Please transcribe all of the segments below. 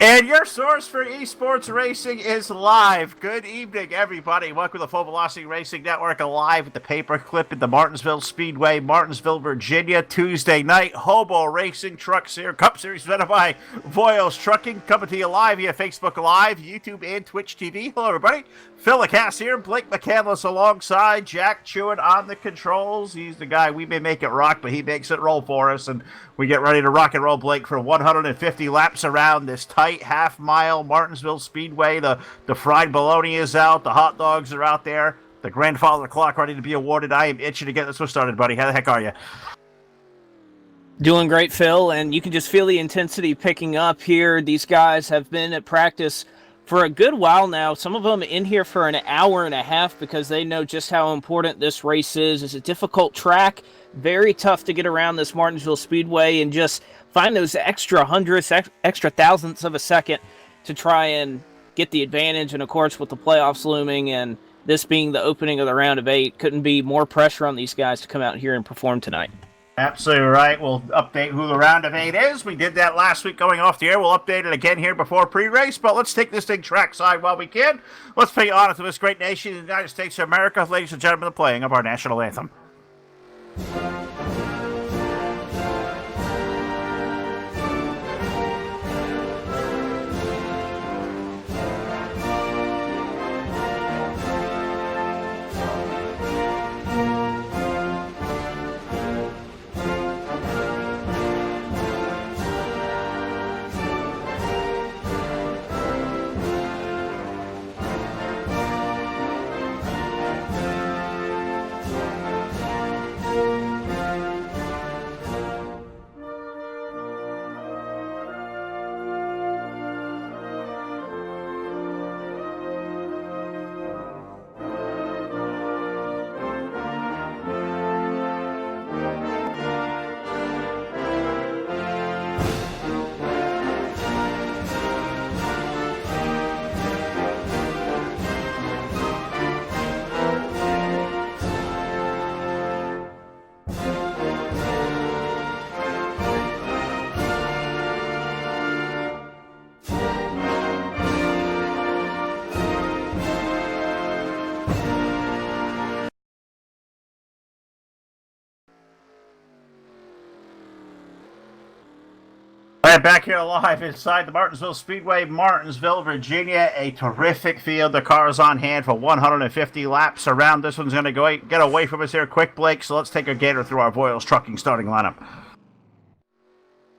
And your source for esports racing is live. Good evening, everybody. Welcome to the Full Velocity Racing Network, live at the paperclip at the Martinsville Speedway, Martinsville, Virginia, Tuesday night. Hobo Racing Truck Series, Cup Series presented by Voiles Trucking, coming to you live via Facebook Live, YouTube, and Twitch TV. Hello, everybody. Phil Lacasse here, Blake McCandless alongside, Jack Chewin on the controls. He's the guy we may make it rock, but he makes it roll for us, and we get ready to rock and roll, Blake, for 150 laps around this tight half-mile Martinsville Speedway. The fried bologna is out. The hot dogs are out there. The grandfather clock ready to be awarded. I am itching to get this one started, buddy. How the heck are you? Doing great, Phil, and you can just feel the intensity picking up here. These guys have been at practice for a good while now. Some of them in here for an hour and a half because they know just how important this race is. It's a difficult track, very tough to get around this Martinsville Speedway and just find those extra hundredths, extra thousandths of a second to try and get the advantage. And of course, with the playoffs looming and this being the opening of the round of 8, couldn't be more pressure on these guys to come out here and perform tonight. Absolutely right. We'll update who the round of 8 is. We did that last week going off the air. We'll update it again here before pre-race, but let's take this thing trackside while we can. Let's pay honor to this great nation, the United States of America. Ladies and gentlemen, the playing of our national anthem. Back here live inside the Martinsville Speedway, Martinsville, Virginia. A terrific field. The car is on hand for 150 laps around. This one's going to get away from us here quick, Blake, so let's take a gator through our Voiles Trucking starting lineup.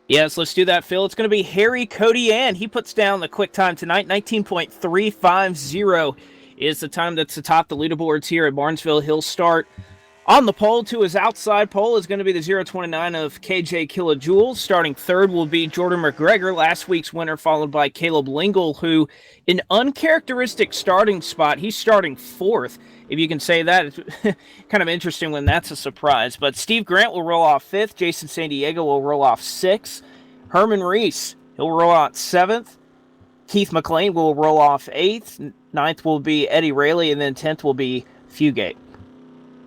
Yes, let's do that, Phil. It's going to be Harry Cody Ann. He puts down the quick time tonight. 19.350 is the time that's atop the leaderboards here at Martinsville. He'll start on the pole. To his outside pole is going to be the 029 of KJ Kilojoules. Starting third will be Jordan McGregor, last week's winner, followed by Caleb Lingle, who, an uncharacteristic starting spot, he's starting fourth. If you can say that, it's kind of interesting when that's a surprise. But Steve Grant will roll off fifth. Jason San Diego will roll off sixth. Herman Reese, he'll roll out seventh. Keith McLean will roll off eighth. Ninth will be Eddie Rayleigh, and then 10th will be Fugate.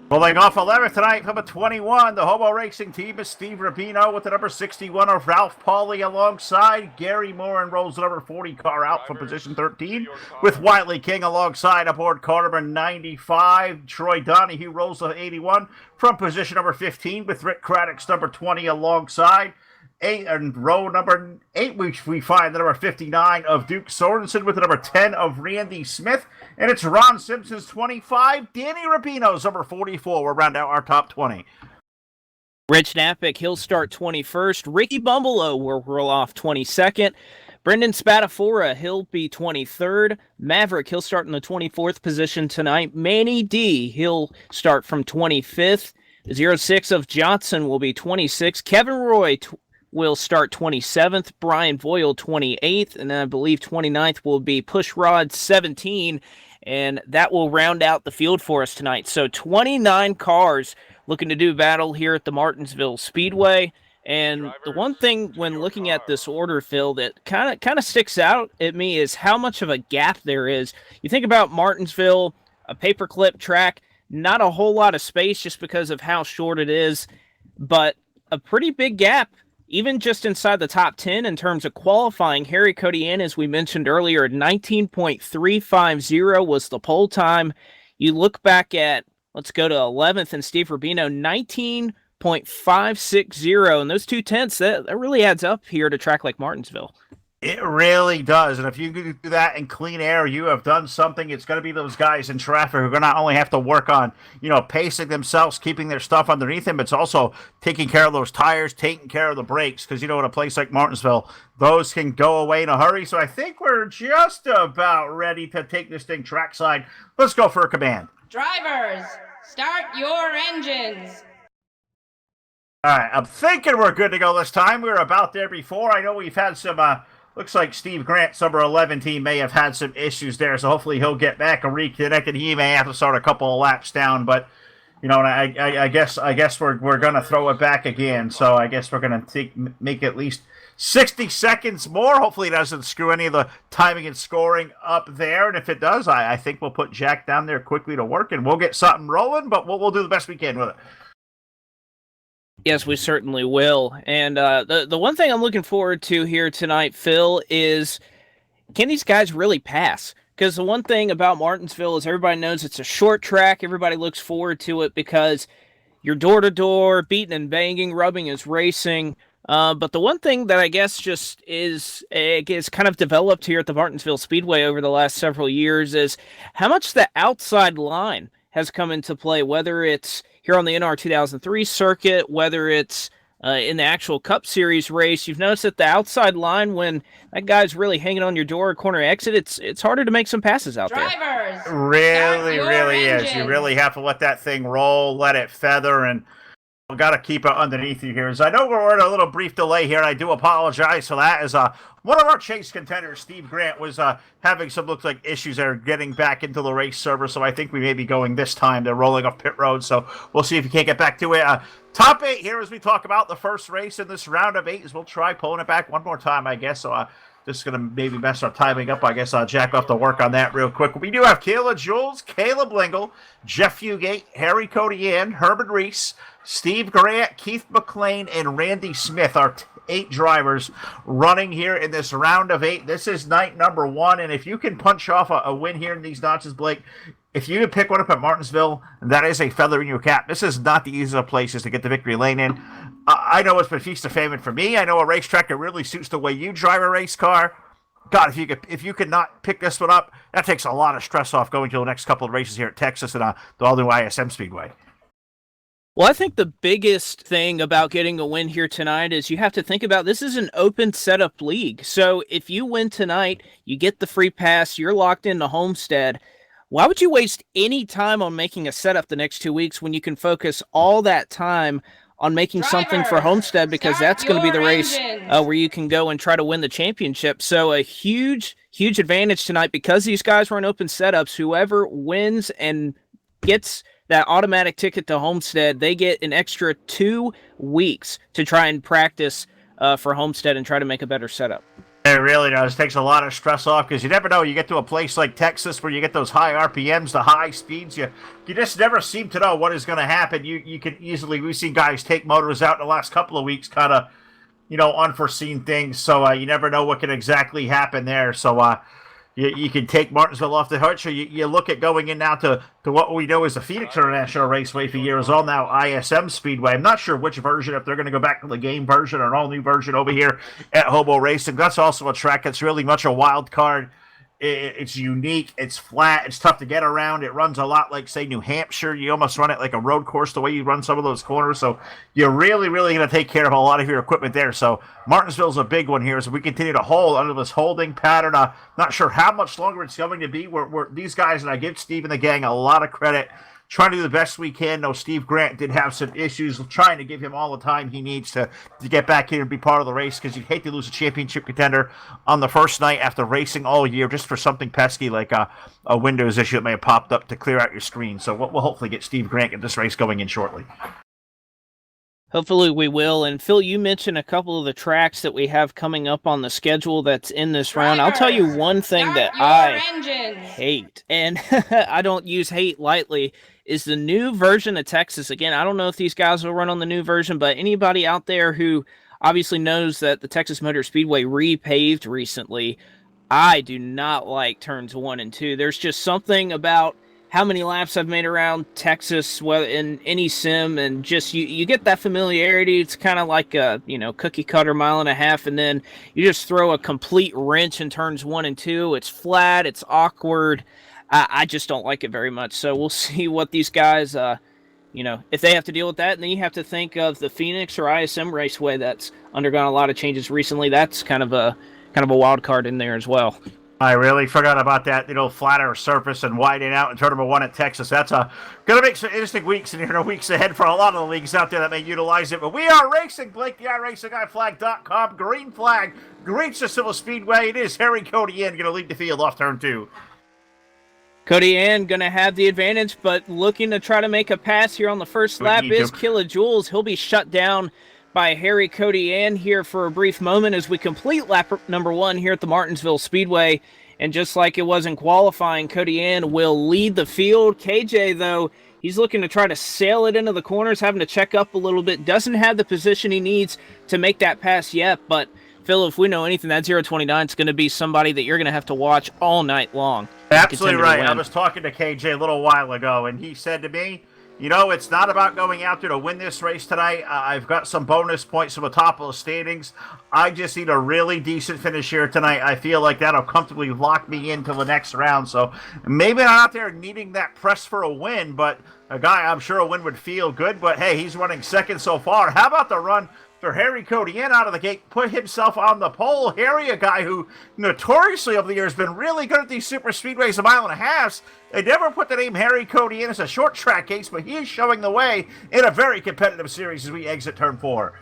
Pulling off 11th tonight, number 21, the Hobo Racing team is Steve Rubino with the number 61 of Ralph Pauly alongside. Gary Moran rolls the number 40 car out from position 13 with Wiley King alongside aboard car number 95. Troy Donahue rolls the 81 from position number 15 with Rick Craddock's number 20 alongside. Row number 8, which we find the number 59 of Duke Sorensen with the number 10 of Randy Smith. And it's Ron Simpson's 25. Danny Rubino's number 44. We'll round out our top 20. Rich Knappick, he'll start 21st. Ricky Bumbleow will roll off 22nd. Brendan Spadafora, he'll be 23rd. Maverick, he'll start in the 24th position tonight. Manny D, he'll start from 25th. 06 of Johnson will be 26th. Kevin Roy will start 27th, Brian Voyle 28th, and then I believe 29th will be Pushrod 17, and that will round out the field for us tonight. So 29 cars looking to do battle here at the Martinsville Speedway. And the one thing when looking at this order, Phil, that kind of sticks out at me is how much of a gap there is. You think about Martinsville, a paperclip track, not a whole lot of space just because of how short it is, but a pretty big gap even just inside the top 10 in terms of qualifying. Harry Codian, as we mentioned earlier, 19.350 was the pole time. You look back at, let's go to 11th, and Steve Rubino, 19.560, and those 2/10, that really adds up here to track like Martinsville. It really does. And if you do that in clean air, you have done something. It's going to be those guys in traffic who are going to not only have to work on, pacing themselves, keeping their stuff underneath them, it's also taking care of those tires, taking care of the brakes. Because, in a place like Martinsville, those can go away in a hurry. So I think we're just about ready to take this thing trackside. Let's go for a command. Drivers, start your engines. All right, I'm thinking we're good to go this time. We were about there before. I know we've had some... Looks like Steve Grant's number 11 team may have had some issues there, so hopefully he'll get back and reconnect, and he may have to start a couple of laps down. But I guess we're gonna throw it back again. So I guess we're gonna make at least 60 seconds more. Hopefully it doesn't screw any of the timing and scoring up there. And if it does, I think we'll put Jack down there quickly to work, and we'll get something rolling. But we'll do the best we can with it. Yes, we certainly will. And the one thing I'm looking forward to here tonight, Phil, is can these guys really pass? Because the one thing about Martinsville is everybody knows it's a short track. Everybody looks forward to it because you're door-to-door, beating and banging, rubbing is racing. But the one thing that I guess just is kind of developed here at the Martinsville Speedway over the last several years is how much the outside line has come into play, whether it's here on the NR 2003 circuit, whether it's in the actual Cup Series race. You've noticed that the outside line, when that guy's really hanging on your door or corner exit, it's harder to make some passes out Drivers, there. Really is. You really have to let that thing roll, let it feather, and we've got to keep it underneath you here. As I know we're in a little brief delay here, and I do apologize for that. As one of our chase contenders, Steve Grant, was having some looks like issues there getting back into the race server, so I think we may be going this time. They're rolling off pit road, so we'll see if we can't get back to it. Top 8 here as we talk about the first race in this round of 8, as we'll try pulling it back one more time, I guess. So this is going to maybe mess our timing up. I guess Jack will have to work on that real quick. We do have Kayla Jules, Caleb Lingle, Jeff Fugate, Harry Codian, Herman Reese, Steve Grant, Keith McLean, and Randy Smith, our 8 drivers running here in this round of 8. This is night number 1, and if you can punch off a win here in these notches, Blake, if you pick one up at Martinsville, that is a feather in your cap. This is not the easiest of places to get the victory lane in. I know it's been feast of famine for me. I know a racetrack that really suits the way you drive a race car. God, if you could not pick this one up, that takes a lot of stress off going to the next couple of races here at Texas and the all-new ISM Speedway. Well, I think the biggest thing about getting a win here tonight is you have to think about this is an open setup league. So if you win tonight, you get the free pass, you're locked into Homestead. Why would you waste any time on making a setup the next 2 weeks when you can focus all that time on making something for Homestead, because that's going to be the race where you can go and try to win the championship. So a huge advantage tonight because these guys were in open setups. Whoever wins and gets that automatic ticket to Homestead, they get an extra 2 weeks to try and practice for Homestead and try to make a better setup. It really does. It takes a lot of stress off because you never know. You get to a place like Texas where you get those high RPMs, the high speeds. You just never seem to know what is going to happen. You can easily, we've seen guys take motors out in the last couple of weeks, kind of, unforeseen things. So you never know what can exactly happen there. So you can take Martinsville off the hook. So you look at going in now to what we know is the Phoenix International Raceway for years, all now ISM Speedway. I'm not sure which version, if they're going to go back to the game version or an all-new version over here at Hobo Racing. That's also a track that's really much a wild card. It's unique. It's flat. It's tough to get around. It runs a lot like, say, New Hampshire. You almost run it like a road course the way you run some of those corners. So you're really, really going to take care of a lot of your equipment there. So Martinsville's a big one here as we continue to hold under this holding pattern. Not sure how much longer it's going to be. We're these guys, and I give Steve and the gang a lot of credit, trying to do the best we can. No, Steve Grant did have some issues, trying to give him all the time he needs to get back here and be part of the race, because you hate to lose a championship contender on the first night after racing all year just for something pesky like a Windows issue that may have popped up to clear out your screen. So we'll hopefully get Steve Grant at this race going in shortly. Hopefully we will. And Phil, you mentioned a couple of the tracks that we have coming up on the schedule that's in this round. I'll tell you one thing that I hate, and I don't use hate lightly, is the new version of Texas. Again, I don't know if these guys will run on the new version, but anybody out there who obviously knows that the Texas Motor Speedway repaved recently. I do not like turns 1 and 2. There's just something about how many laps I've made around Texas, whether in any sim, and just you get that familiarity. It's kind of like a cookie cutter mile and a half, and then you just throw a complete wrench in turns 1 and 2. It's flat, it's awkward. I just don't like it very much. So we'll see what these guys, if they have to deal with that. And then you have to think of the Phoenix or ISM Raceway that's undergone a lot of changes recently. That's kind of a wild card in there as well. I really forgot about that, flatter surface and widening out in turn number 1 at Texas. That's going to make some interesting weeks in here, and weeks ahead for a lot of the leagues out there that may utilize it. But we are racing. Blake, the iRacingIFlag.com. Green flag, Green Civil Speedway. It is Harry Cody going to lead the field off turn 2. Cody Ann going to have the advantage, but looking to try to make a pass here on the first lap is Kilojoules. He'll be shut down by Harry Cody Ann here for a brief moment as we complete lap number 1 here at the Martinsville Speedway. And just like it was in qualifying, Cody Ann will lead the field. KJ, though, he's looking to try to sail it into the corners, having to check up a little bit. Doesn't have the position he needs to make that pass yet, but Phil, if we know anything, that 029 is going to be somebody that you're going to have to watch all night long. Absolutely right. I was talking to KJ a little while ago, and he said to me, it's not about going out there to win this race tonight. I've got some bonus points from the top of the standings. I just need a really decent finish here tonight. I feel like that'll comfortably lock me into the next round. So maybe not out there needing that press for a win, but a guy I'm sure a win would feel good. But, hey, he's running second so far. How about the run for Harry Cody out of the gate, put himself on the pole? Harry, a guy who notoriously over the years has been really good at these super speedways, a mile and a half. They never put the name Harry Cody as a short track case, but he is showing the way in a very competitive series as we exit turn 4.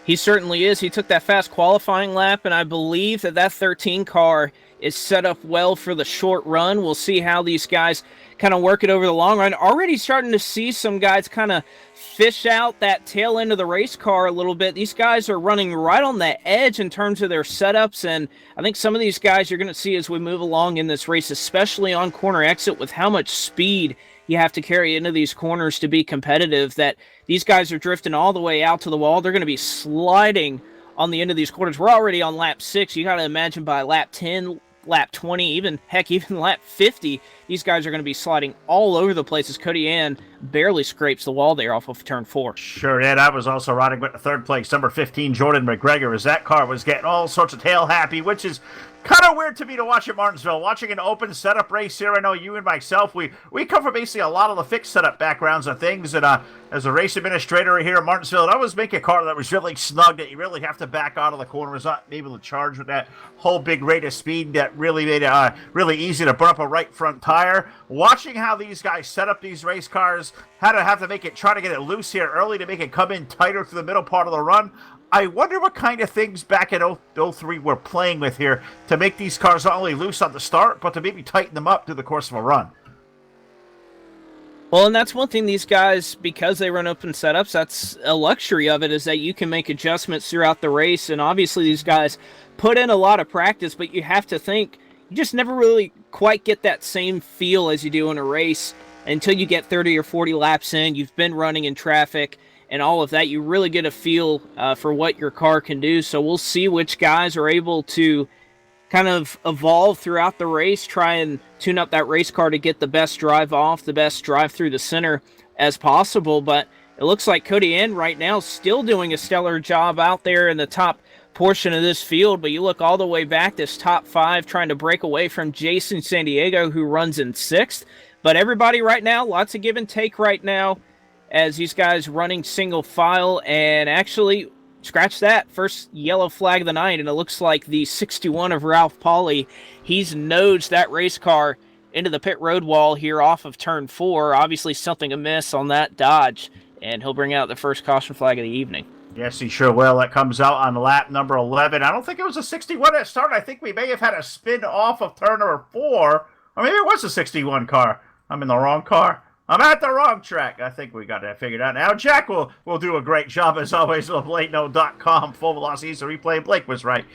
He certainly is. He took that fast qualifying lap, and I believe that 13 car is set up well for the short run. We'll see how these guys kind of work it over the long run. Already starting to see some guys kind of fish out that tail end of the race car a little bit. These guys are running right on the edge in terms of their setups, and I think some of these guys you're going to see as we move along in this race, especially on corner exit, with how much speed you have to carry into these corners to be competitive, that these guys are drifting all the way out to the wall. They're going to be sliding on the end of these corners. We're already on lap 6. You got to imagine by lap 10, lap 20, even lap 50, these guys are going to be sliding all over the place as Cody Ann barely scrapes the wall there off of turn 4. Sure did. I was also riding with the third place, number 15, Jordan McGregor, as that car was getting all sorts of tail happy, which is kind of weird to me to watch at Martinsville. Watching an open setup race here, I know you and myself, we come from basically a lot of the fixed setup backgrounds and things, and as a race administrator here at Martinsville, I always make a car that was really snug, that you really have to back out of the corners, not able to charge with that whole big rate of speed that really made it really easy to burn up a right front tire. Watching how these guys set up these race cars, how to have to make it, try to get it loose here early to make it come in tighter through the middle part of the run. I wonder what kind of things back at 03 we're playing with here to make these cars not only loose on the start, but to maybe tighten them up through the course of a run. Well, and that's one thing these guys, because they run open setups, that's a luxury of it, is that you can make adjustments throughout the race. And obviously these guys put in a lot of practice, but you have to think, you just never really quite get that same feel as you do in a race until you get 30 or 40 laps in. You've been running in traffic and all of that. You really get a feel for what your car can do. So we'll see which guys are able to kind of evolve throughout the race, try and tune up that race car to get the best drive off, the best drive through the center as possible. But it looks like Cody N right now still doing a stellar job out there in the top portion of this field. But you look all the way back, this top 5 trying to break away from Jason San Diego, who runs in 6th. But everybody right now, lots of give and take right now as these guys running single file. And actually, scratch that, first yellow flag of the night, and it looks like the 61 of Ralph Pauly, he's nosed that race car into the pit road wall here off of turn 4. Obviously something amiss on that Dodge, and he'll bring out the first caution flag of the evening. Yes, he sure will. That comes out on lap number 11. I don't think it was a 61 that started. I think we may have had a spin off of turn number 4, or maybe it was a 61 car. I'm in the wrong car. I'm at the wrong track. I think we got that figured out now. Jack will do a great job, as always, with BlakeNote.com. Full velocity is a replay. Blake was right.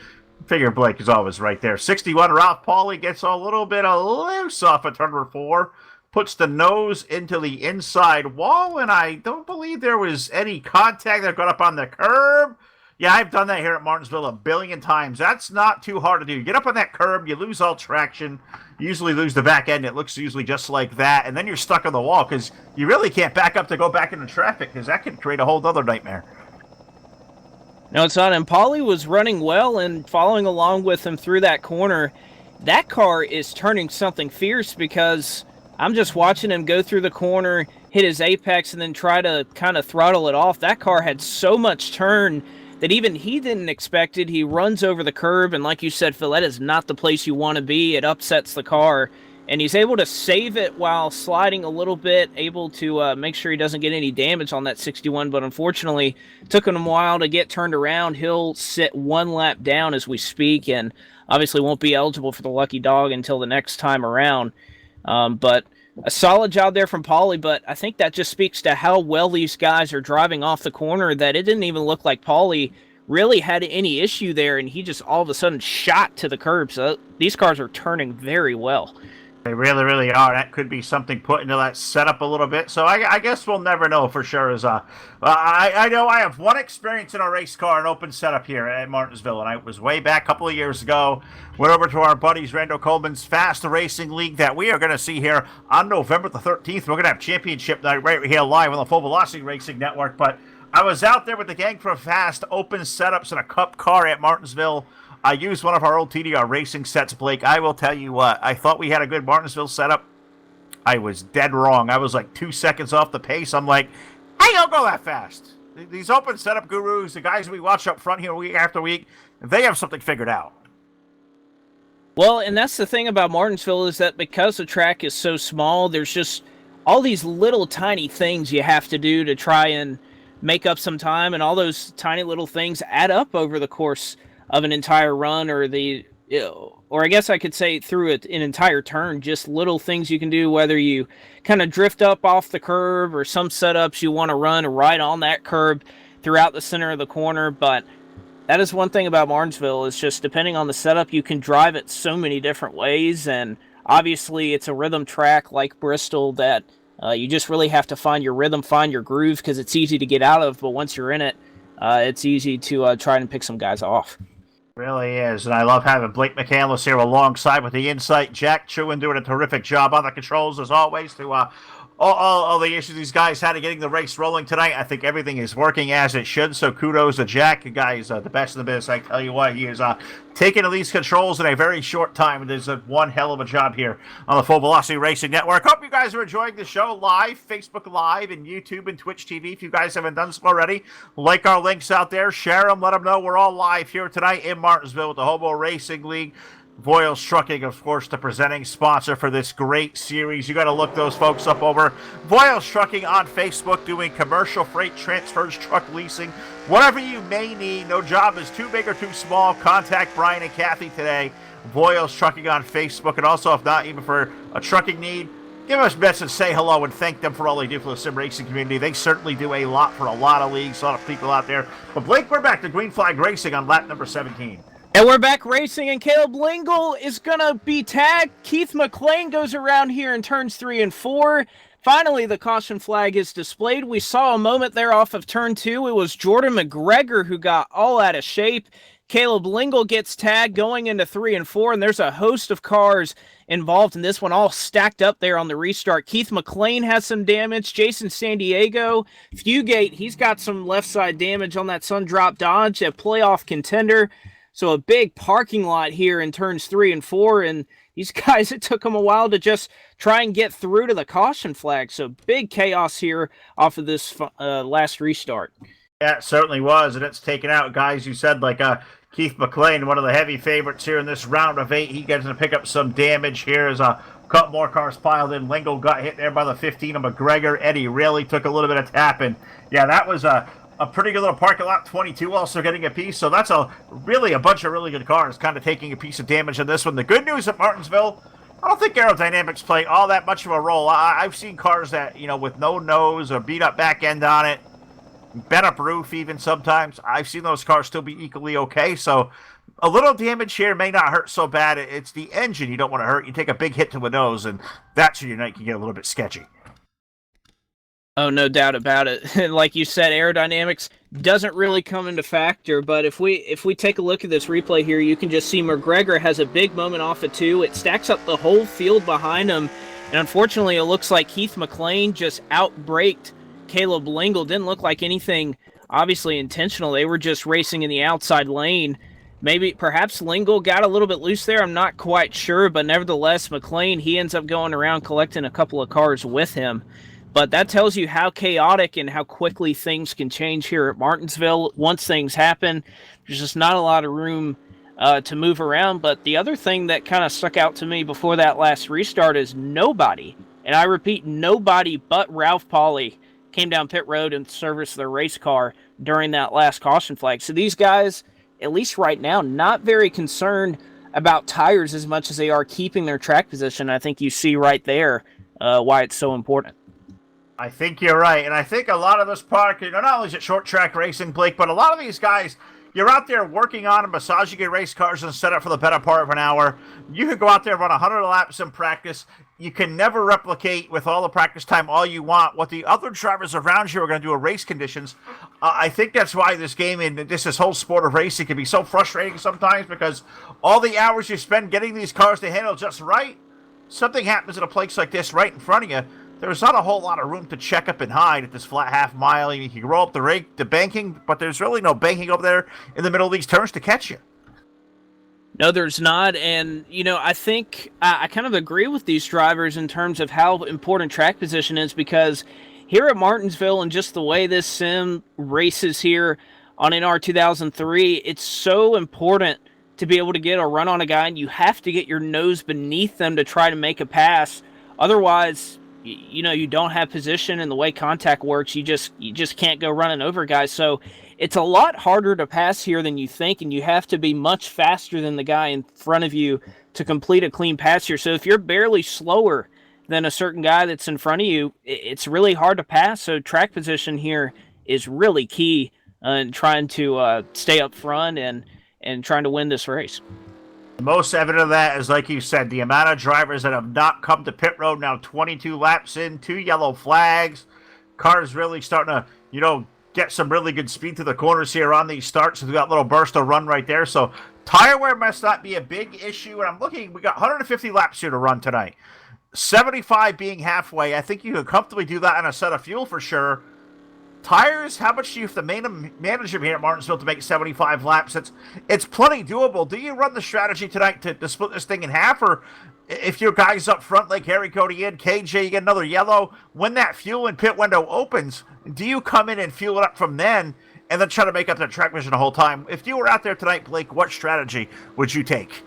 Figure Blake is always right there. 61, Ralph Pauly gets a little bit of loose off of turn number 4. Puts the nose into the inside wall, and I don't believe believe there was any contact that got up on the curb. Yeah, I've done that here at Martinsville a billion times. That's not too hard to do. You get up on that curb, you lose all traction, you usually lose the back end. It looks usually just like that, and then you're stuck on the wall because you really can't back up to go back into traffic because that could create a whole other nightmare. No, it's not. And Paulie was running well and following along with him through that corner. That car is turning something fierce because I'm just watching him go through the corner, hit his apex, and then try to kind of throttle it off. That car had so much turn that even he didn't expect it. He runs over the curb, and like you said, Phil, that is not the place you want to be. It upsets the car, and he's able to save it while sliding a little bit, able to make sure he doesn't get any damage on that 61, but unfortunately, it took him a while to get turned around. He'll sit one lap down as we speak, and obviously won't be eligible for the lucky dog until the next time around. But a solid job there from Paulie, but I think that just speaks to how well these guys are driving off the corner, that it didn't even look like Paulie really had any issue there, and he just all of a sudden shot to the curb. So these cars are turning very well. They really, really are. That could be something put into that setup a little bit. So I guess we'll never know for sure. I know I have one experience in a race car, an open setup here at Martinsville, and I was way back a couple of years ago. Went over to our buddies Randall Coleman's Fast Racing League that we are going to see here on November the 13th. We're going to have championship night right here live on the Full Velocity Racing Network. But I was out there with the gang from Fast, open setups in a Cup car at Martinsville. I used one of our old TDR racing sets, Blake. I will tell you what, I thought we had a good Martinsville setup. I was dead wrong. I was like 2 seconds off the pace. I'm like, I don't go that fast. These open setup gurus, the guys we watch up front here week after week, they have something figured out. Well, and that's the thing about Martinsville is that because the track is so small, there's just all these little tiny things you have to do to try and make up some time, and all those tiny little things add up over the course of an entire run, or I guess I could say through an entire turn. Just little things you can do, whether you kind of drift up off the curb, or some setups you want to run right on that curb throughout the center of the corner. But that is one thing about Martinsville, is just depending on the setup, you can drive it so many different ways. And obviously it's a rhythm track like Bristol that you just really have to find your rhythm, find your groove, because it's easy to get out of, but once you're in it, it's easy to try and pick some guys off. Really is, and I love having Blake McCandless here alongside with the insight. Jack Chewin doing a terrific job on the controls as always to all the issues these guys had in getting the race rolling tonight. I think everything is working as it should, so kudos to Jack. The guy is the best in the business. I tell you what, he is taking to these controls in a very short time. It is one hell of a job here on the Full Velocity Racing Network. Hope you guys are enjoying the show live, Facebook Live, and YouTube and Twitch TV. If you guys haven't done so already, like our links out there, share them, let them know we're all live here tonight in Martinsville with the Hobo Racing League. Voiles Trucking, of course, the presenting sponsor for this great series. You got to look those folks up over Voiles Trucking on Facebook, doing commercial freight transfers, truck leasing, whatever you may need. No job is too big or too small. Contact Brian and Kathy today. Voiles Trucking on Facebook, and also, if not even for a trucking need, give us a message, say hello, and thank them for all they do for the sim racing community. They certainly do a lot for a lot of leagues, a lot of people out there. But Blake, we're back to Green Flag Racing on lap number 17. And we're back racing, and Caleb Lingle is going to be tagged. Keith McLean goes around here in turns 3 and 4. Finally, the caution flag is displayed. We saw a moment there off of turn 2. It was Jordan McGregor who got all out of shape. Caleb Lingle gets tagged going into 3 and 4, and there's a host of cars involved in this one, all stacked up there on the restart. Keith McLean has some damage. Jason San Diego, Fugate, he's got some left side damage on that Sundrop Dodge, a playoff contender. So a big parking lot here in turns 3 and 4, and these guys, it took them a while to just try and get through to the caution flag. So big chaos here off of this last restart. Yeah, it certainly was, and it's taken out guys you said like Keith McLean, one of the heavy favorites here in this round of 8. He gets to pick up some damage here as a couple more cars piled in. Lingle got hit there by the 15 of McGregor. Eddie really took a little bit of tapping. Yeah, that was a pretty good little parking lot. 22 also getting a piece. So that's a bunch of really good cars kind of taking a piece of damage in this one. The good news at Martinsville, I don't think aerodynamics play all that much of a role. I've seen cars that, with no nose or beat up back end on it, bent up roof even sometimes. I've seen those cars still be equally okay. So a little damage here may not hurt so bad. It's the engine you don't want to hurt. You take a big hit to the nose, and that's where your night can get a little bit sketchy. Oh, no doubt about it. Like you said, aerodynamics doesn't really come into factor, but if we take a look at this replay here, you can just see McGregor has a big moment off of 2. It stacks up the whole field behind him, and unfortunately it looks like Keith McLean just outbraked Caleb Lingle. Didn't look like anything obviously intentional. They were just racing in the outside lane. Perhaps Lingle got a little bit loose there. I'm not quite sure, but nevertheless, McLean, he ends up going around collecting a couple of cars with him. But that tells you how chaotic and how quickly things can change here at Martinsville. Once things happen, there's just not a lot of room to move around. But the other thing that kind of stuck out to me before that last restart is nobody, and I repeat, nobody but Ralph Pauly came down pit road and serviced their race car during that last caution flag. So these guys, at least right now, not very concerned about tires as much as they are keeping their track position. I think you see right there why it's so important. I think you're right, and I think a lot of this product, not only is it short track racing, Blake, but a lot of these guys, you're out there working on and massaging your race cars and set up for the better part of an hour. You could go out there and run 100 laps in practice. You can never replicate with all the practice time all you want what the other drivers around you are going to do in race conditions. I think that's why this game and this whole sport of racing can be so frustrating sometimes, because all the hours you spend getting these cars to handle just right, something happens at a place like this right in front of you. There's not a whole lot of room to check up and hide at this flat half mile. You can roll up the banking, but there's really no banking over there in the middle of these turns to catch you. No, there's not. And, I think I kind of agree with these drivers in terms of how important track position is, because here at Martinsville and just the way this sim races here on NR 2003, it's so important to be able to get a run on a guy, and you have to get your nose beneath them to try to make a pass. Otherwise, you don't have position, and the way contact works, you just can't go running over guys. So it's a lot harder to pass here than you think, and you have to be much faster than the guy in front of you to complete a clean pass here. So if you're barely slower than a certain guy that's in front of you, it's really hard to pass. So track position here is really key in trying to stay up front and trying to win this race. The most evident of that is, like you said, the amount of drivers that have not come to pit road now, 22 laps in, 2 yellow flags. Cars really starting to, get some really good speed to the corners here on these starts. We got a little burst of run right there. So tire wear must not be a big issue. And I'm looking, we got 150 laps here to run tonight. 75 being halfway. I think you could comfortably do that on a set of fuel for sure. Tires, how much do you have to manage them here at Martinsville to make 75 laps? It's plenty doable. Do you run the strategy tonight to split this thing in half? Or if your guys up front like Harry Cody and KJ, you get another yellow, when that fuel and pit window opens, do you come in and fuel it up from then and then try to make up that track vision the whole time? If you were out there tonight, Blake, what strategy would you take?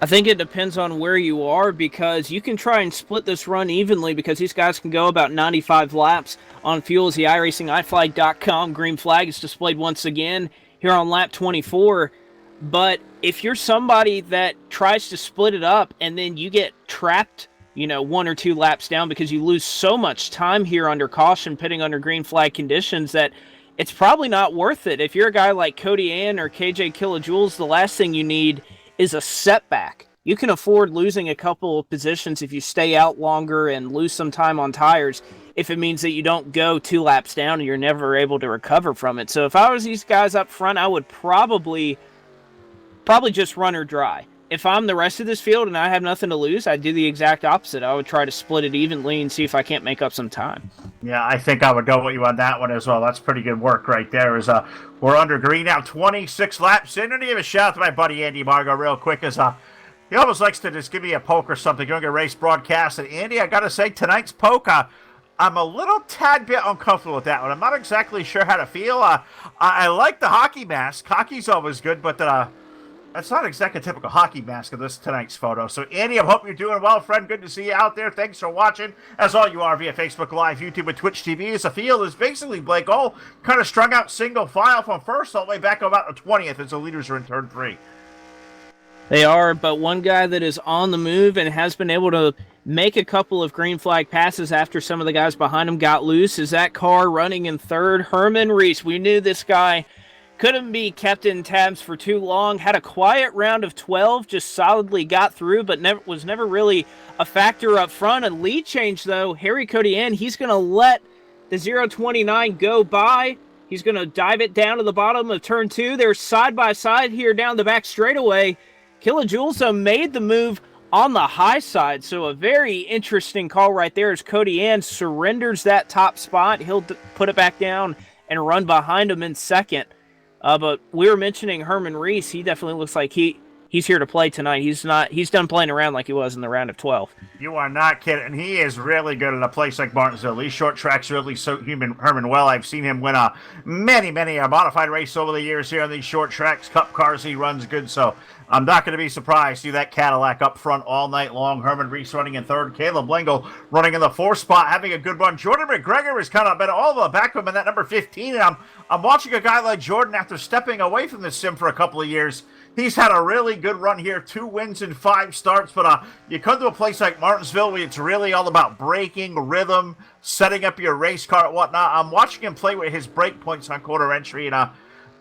I think it depends on where you are, because you can try and split this run evenly, because these guys can go about 95 laps on fuel. As the iRacingIFlag.com green flag is displayed once again here on lap 24. But if you're somebody that tries to split it up and then you get trapped, 1 or 2 laps down because you lose so much time here under caution, pitting under green flag conditions, that it's probably not worth it. If you're a guy like Cody Ann or KJ Kilojoules, the last thing you need is a setback. You can afford losing a couple of positions if you stay out longer and lose some time on tires, if it means that you don't go 2 laps down and you're never able to recover from it. So if I was these guys up front, I would probably just run or dry. If I'm the rest of this field and I have nothing to lose, I'd do the exact opposite. I would try to split it evenly and see if I can't make up some time. Yeah, I think I would go with you on that one as well. That's pretty good work right there. We're under green now, 26 laps in. And give a shout out to my buddy Andy Margo real quick, as he always likes to just give me a poke or something during a race broadcast. And Andy, I got to say, tonight's poke, I'm a little tad bit uncomfortable with that one. I'm not exactly sure how to feel. I like the hockey mask. Hockey's always good, but that's not exactly a typical hockey mask of this tonight's photo. So, Andy, I hope you're doing well, friend. Good to see you out there. Thanks for watching, as all you are via Facebook Live, YouTube, and Twitch TV. As the field is basically, Blake, all kind of strung out single file from first all the way back about the 20th as the leaders are in turn 3. They are, but one guy that is on the move and has been able to make a couple of green flag passes after some of the guys behind him got loose is that car running in third, Herman Reese. We knew this guy couldn't be kept in tabs for too long. Had a quiet round of 12, just solidly got through, but was never really a factor up front. A lead change, though, Harry Cody Ann, he's going to let the 029 go by. He's going to dive it down to the bottom of turn 2. They're side by side here down the back straightaway. Kilajulsa made the move on the high side, so a very interesting call right there as Cody Ann surrenders that top spot. He'll put it back down and run behind him in second. But we were mentioning Herman Reese. He definitely looks like he's here to play tonight. He's done playing around like he was in the round of 12. You are not kidding. He is really good at a place like Martinsville. These short tracks really suit Herman well. I've seen him win many a modified race over the years here on these short tracks. Cup cars, he runs good, so I'm not going to be surprised to see that Cadillac up front all night long. Herman Reese running in third. Caleb Lingle running in the fourth spot, having a good run. Jordan McGregor has kind of been all the back of him in that number 15, and I'm watching a guy like Jordan after stepping away from the sim for a couple of years. He's had a really good run here, 2 wins in 5 starts, but you come to a place like Martinsville where it's really all about braking, rhythm, setting up your race car and whatnot. I'm watching him play with his brake points on quarter entry, and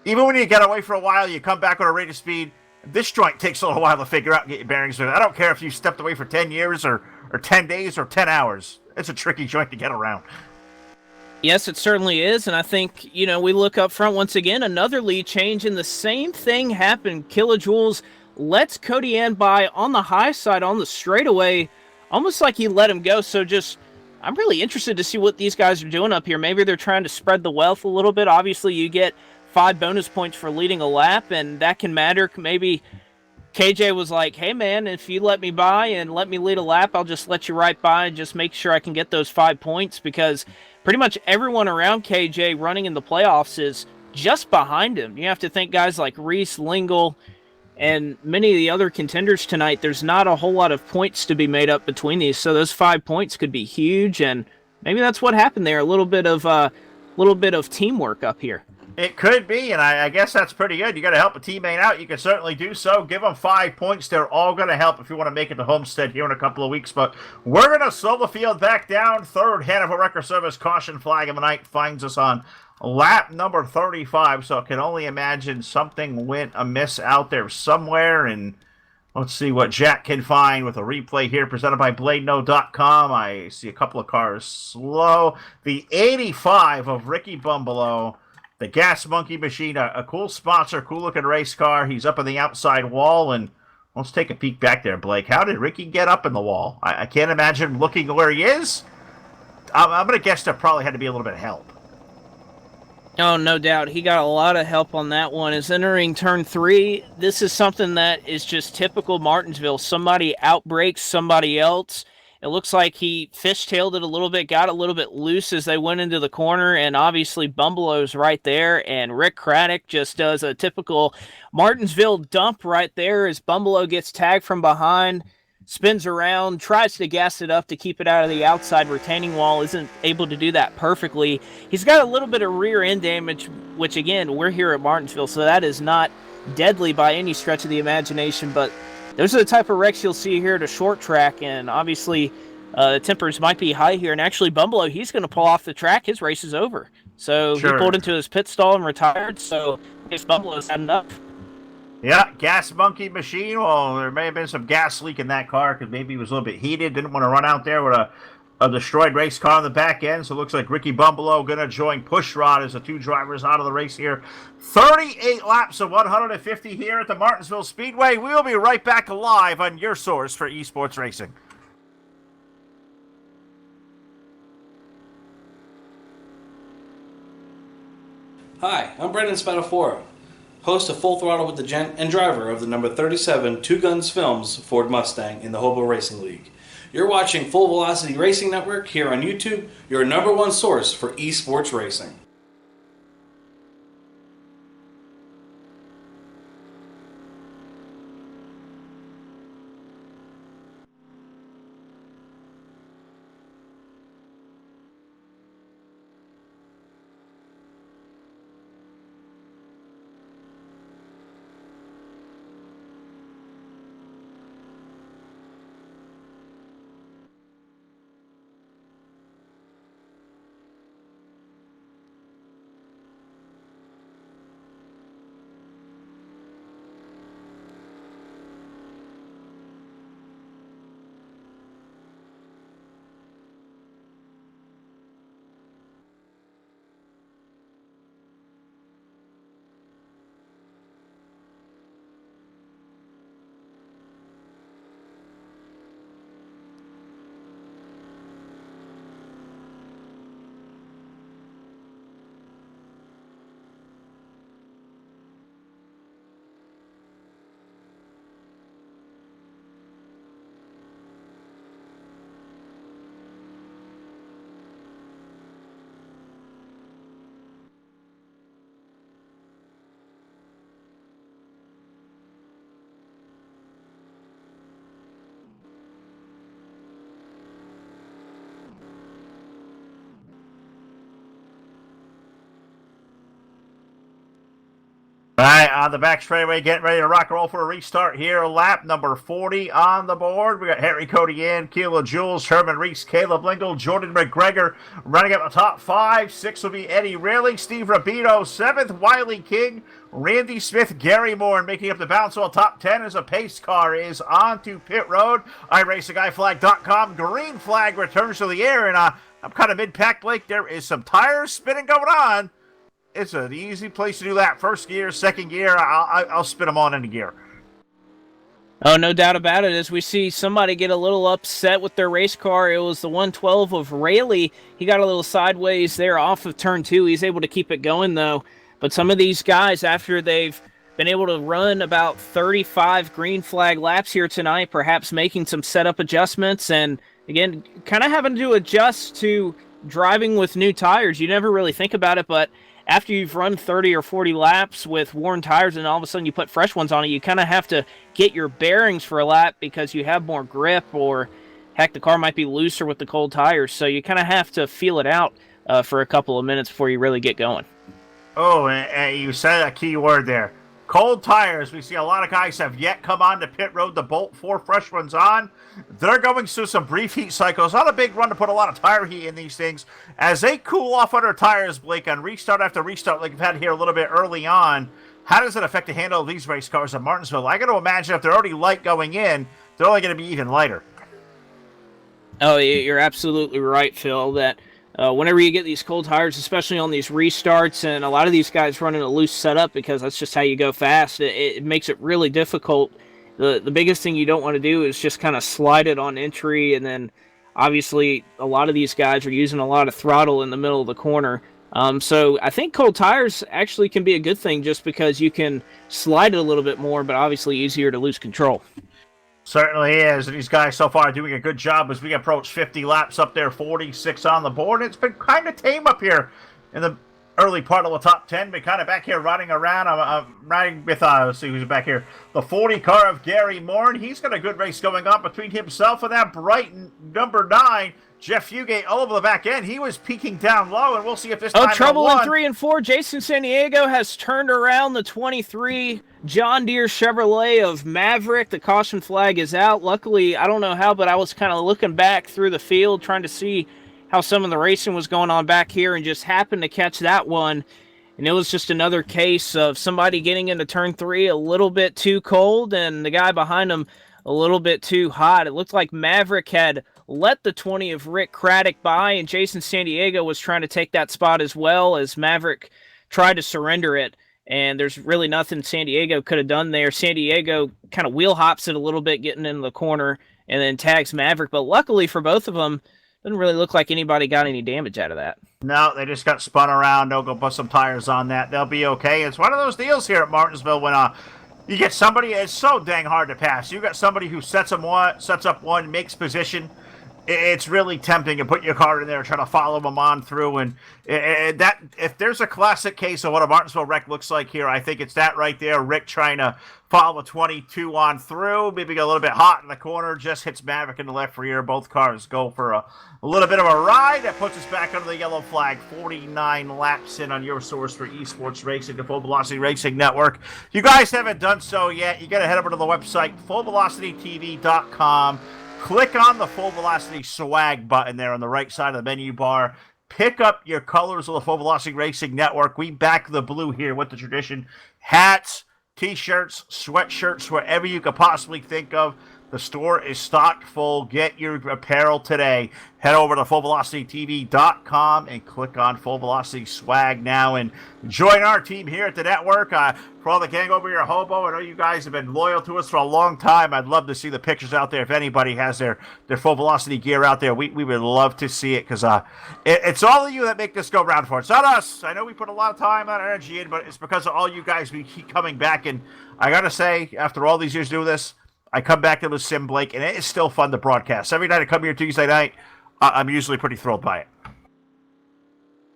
even when you get away for a while, you come back on a rate of speed. This joint takes a little while to figure out and get your bearings with. I don't care if you stepped away for 10 years or 10 days or 10 hours. It's a tricky joint to get around. Yes, it certainly is, and I think, we look up front once again, another lead change, and the same thing happened. Kilojoules lets Cody Ann by on the high side on the straightaway, almost like he let him go, so I'm really interested to see what these guys are doing up here. Maybe they're trying to spread the wealth a little bit. Obviously, you get 5 bonus points for leading a lap, and that can matter. Maybe KJ was like, hey man, if you let me by and let me lead a lap, I'll just let you right by and just make sure I can get those 5 points, because pretty much everyone around KJ running in the playoffs is just behind him. You have to think guys like Reese, Lingle, and many of the other contenders tonight, there's not a whole lot of points to be made up between these, so those 5 points could be huge, and maybe that's what happened there, a little bit of teamwork up here. It could be, and I guess that's pretty good. You got to help a teammate out. You can certainly do so. Give them 5 points. They're all going to help if you want to make it to Homestead here in a couple of weeks. But we're going to slow the field back down. Third Hanover Wrecker Service caution flag of the night finds us on lap number 35. So I can only imagine something went amiss out there somewhere. And let's see what Jack can find with a replay here presented by BladeNo.com. I see a couple of cars slow. The 85 of Ricky Bumbalo. The Gas Monkey Machine, a cool sponsor, cool-looking race car. He's up on the outside wall, and let's take a peek back there, Blake. How did Ricky get up in the wall? I can't imagine looking where he is. I'm going to guess there probably had to be a little bit of help. Oh, no doubt. He got a lot of help on that one. As entering turn 3, this is something that is just typical Martinsville. Somebody outbrakes somebody else. It looks like he fishtailed it a little bit, got a little bit loose as they went into the corner, and obviously Bumbalo's right there, and Rick Craddock just does a typical Martinsville dump right there as Bumbalo gets tagged from behind, spins around, tries to gas it up to keep it out of the outside retaining wall, isn't able to do that perfectly. He's got a little bit of rear end damage, which again, we're here at Martinsville, so that is not deadly by any stretch of the imagination, but those are the type of wrecks you'll see here at a short track, and obviously tempers might be high here. And actually, Bumbalo, he's going to pull off the track. His race is over. So He pulled into his pit stall and retired, so I guess Bumbalo's had enough. Yeah, Gas Monkey Machine. Well, there may have been some gas leak in that car because maybe he was a little bit heated. Didn't want to run out there with a destroyed race car on the back end. So it looks like Ricky Bumbalo going to join Pushrod as the 2 drivers out of the race here. 38 laps of 150 here at the Martinsville Speedway. We'll be right back live on your source for esports racing. Hi, I'm Brendan Spadafora, host of Full Throttle with the Gent and driver of the number 37 Two Guns Films Ford Mustang in the Hobo Racing League. You're watching Full Velocity Racing Network here on YouTube, your #1 source for esports racing. All right, on the back straightaway, getting ready to rock and roll for a restart here. Lap number 40 on the board. We got Harry Codian, Keela Jules, Herman Reese, Caleb Lingle, Jordan McGregor running up the top 5. 6 will be Eddie Railing, Steve Rabito. 7th, Wiley King, Randy Smith, Gary Moore, and making up the balance. So top 10 as a pace car is on to pit road. iRacingGuyFlag.com. Green flag returns to the air, and I'm kind of mid-pack, Blake. There is some tires spinning going on. It's an easy place to do that. First gear, second gear, I'll spin them on into gear. Oh, no doubt about it. As we see somebody get a little upset with their race car, it was the 112 of Rayleigh. He got a little sideways there off of turn 2. He's able to keep it going, though. But some of these guys, after they've been able to run about 35 green flag laps here tonight, perhaps making some setup adjustments, and, again, kind of having to adjust to driving with new tires. You never really think about it, but after you've run 30 or 40 laps with worn tires and all of a sudden you put fresh ones on it, you kind of have to get your bearings for a lap because you have more grip, or heck, the car might be looser with the cold tires. So you kind of have to feel it out for a couple of minutes before you really get going. Oh, and you said a key word there. Cold tires. We see a lot of guys have yet come on to pit road to bolt 4 fresh ones on. They're going through some brief heat cycles. Not a big run to put a lot of tire heat in these things. As they cool off under tires, Blake, on restart after restart like we've had here a little bit early on, how does it affect the handle of these race cars at Martinsville? I got to imagine if they're already light going in, they're only going to be even lighter. Oh, you're absolutely right, Phil, that whenever you get these cold tires, especially on these restarts, and a lot of these guys running a loose setup because that's just how you go fast, it makes it really difficult. The biggest thing you don't want to do is just kind of slide it on entry, and then obviously a lot of these guys are using a lot of throttle in the middle of the corner. So I think cold tires actually can be a good thing just because you can slide it a little bit more, but obviously easier to lose control. Certainly is, and these guys so far are doing a good job as we approach 50 laps up there, 46 on the board. It's been kind of tame up here in the early part of the top 10, but kind of back here riding around. I'm riding with, let's see who's back here, the 40 car of Gary Moore, and he's got a good race going on between himself and that Brighton number 9, Jeff Fugate, all over the back end. He was peaking down low, and we'll see if this time trouble in 3 and 4. Jason San Diego has turned around the 23 John Deere Chevrolet of Maverick. The caution flag is out. Luckily, I don't know how, but I was kind of looking back through the field trying to see how some of the racing was going on back here and just happened to catch that one. And it was just another case of somebody getting into turn 3 a little bit too cold and the guy behind him a little bit too hot. It looked like Maverick had let the 20 of Rick Craddock by, and Jason San Diego was trying to take that spot as well as Maverick tried to surrender it. And there's really nothing San Diego could have done there. San Diego kind of wheel hops it a little bit, getting into the corner, and then tags Maverick. But luckily for both of them, doesn't really look like anybody got any damage out of that. No, they just got spun around. They'll go put some tires on that. They'll be okay. It's one of those deals here at Martinsville when you get somebody, it's so dang hard to pass. You got somebody who sets up one, makes position. It's really tempting to put your car in there and try to follow them on through. And that, if there's a classic case of what a Martinsville wreck looks like here, I think it's that right there. Rick trying to follow a 22 on through, maybe get a little bit hot in the corner, just hits Maverick in the left rear. Both cars go for a little bit of a ride. That puts us back under the yellow flag. 49 laps in on your source for esports racing, the Full Velocity Racing Network. If you guys haven't done so yet, you got to head over to the website, fullvelocitytv.com. Click on the Full Velocity swag button there on the right side of the menu bar. Pick up your colors of the Full Velocity Racing Network. We back the blue here with the tradition. Hats, t-shirts, sweatshirts, whatever you could possibly think of. The store is stocked full. Get your apparel today. Head over to fullvelocitytv.com and click on Full Velocity Swag now and join our team here at the network. For all the gang over here at Hobo, I know you guys have been loyal to us for a long time. I'd love to see the pictures out there. If anybody has their Full Velocity gear out there, we would love to see it because it's all of you that make this go round for us. It's not us. I know we put a lot of time and energy in, but it's because of all you guys. We keep coming back. And I got to say, after all these years doing this, I come back to the Sim Blake, and it is still fun to broadcast. Every night I come here Tuesday night, I'm usually pretty thrilled by it.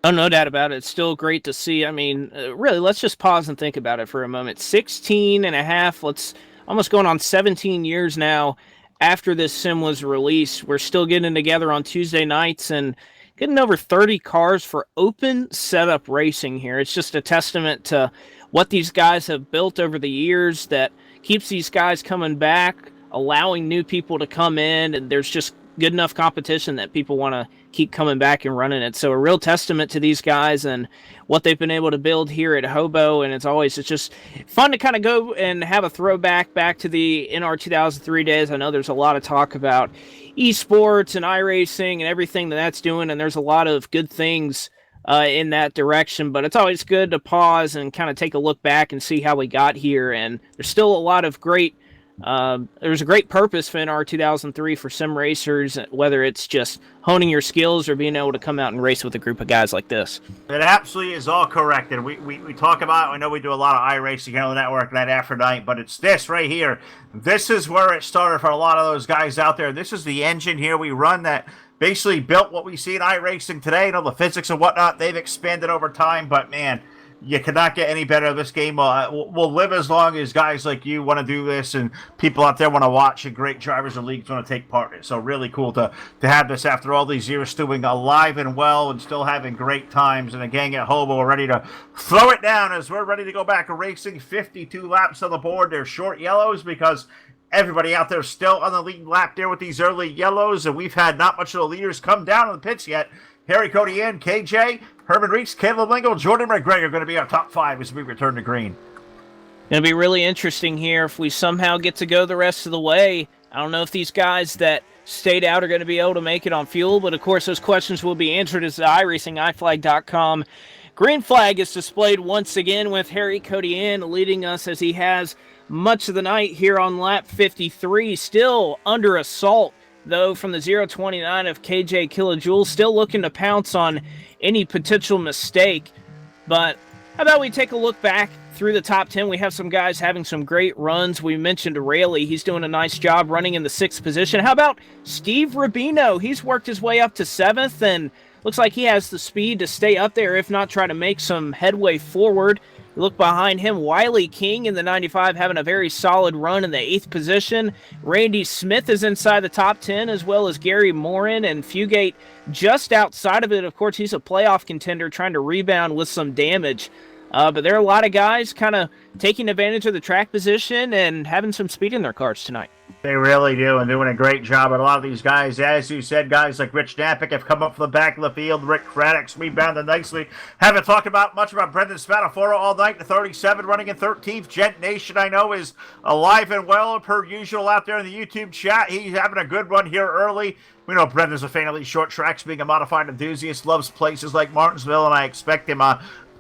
Oh, no doubt about it. It's still great to see. I mean, really, let's just pause and think about it for a moment. 16 and a half, almost going on 17 years now after this sim was released. We're still getting together on Tuesday nights and getting over 30 cars for open setup racing here. It's just a testament to what these guys have built over the years that keeps these guys coming back, allowing new people to come in, and there's just good enough competition that people want to keep coming back and running it. So a real testament to these guys and what they've been able to build here at Hobo. And it's just fun to kind of go and have a throwback back to the NR 2003 days. I know there's a lot of talk about esports and iRacing and everything that's doing, and there's a lot of good things in that direction, but it's always good to pause and kind of take a look back and see how we got here. And there's still a lot of great there's a great purpose for NR 2003 for sim racers, whether it's just honing your skills or being able to come out and race with a group of guys like this. It absolutely is all correct, and we talk about, I know we do a lot of iRacing here on the network night after night, but it's this right here. This is where it started for a lot of those guys out there. This is the engine here we run that basically built what we see in iRacing today. You know, the physics and whatnot, they've expanded over time, but man, you cannot get any better. This game will live as long as guys like you want to do this and people out there want to watch and great drivers and leagues want to take part in it. So really cool to have this after all these years, still being alive and well and still having great times. And the gang at Hobo are ready to throw it down as we're ready to go back to racing. 52 laps on the board. They're short yellows because everybody out there still on the lead lap there with these early yellows, and we've had not much of the leaders come down on the pits yet. Harry Cody in, KJ, Herman Reeks, Caleb Lingle, Jordan McGregor are going to be our top 5 as we return to green. Going to be really interesting here if we somehow get to go the rest of the way. I don't know if these guys that stayed out are going to be able to make it on fuel, but of course those questions will be answered as the iRacing.iflag.com green flag is displayed once again with Harry Cody in leading us as he has much of the night here on lap 53. Still under assault, though, from the 029 of KJ Kilojoules. Still looking to pounce on any potential mistake. But how about we take a look back through the top 10? We have some guys having some great runs. We mentioned Rayleigh. He's doing a nice job running in the 6th position. How about Steve Rubino? He's worked his way up to 7th and looks like he has the speed to stay up there, if not try to make some headway forward. Look behind him, Wiley King in the 95 having a very solid run in the 8th position. Randy Smith is inside the top 10, as well as Gary Morin, and Fugate just outside of it. Of course, he's a playoff contender trying to rebound with some damage. But there are a lot of guys kind of taking advantage of the track position and having some speed in their cars tonight. They really do, and doing a great job. And a lot of these guys, as you said, guys like Rich Napick have come up from the back of the field. Rick Craddock's rebounded nicely. Haven't talked much about Brendan Spadafora all night. The 37 running in 13th. Gent Nation, I know, is alive and well per usual out there in the YouTube chat. He's having a good run here early. We know Brendan's a fan of these short tracks, being a modified enthusiast, loves places like Martinsville, and I expect him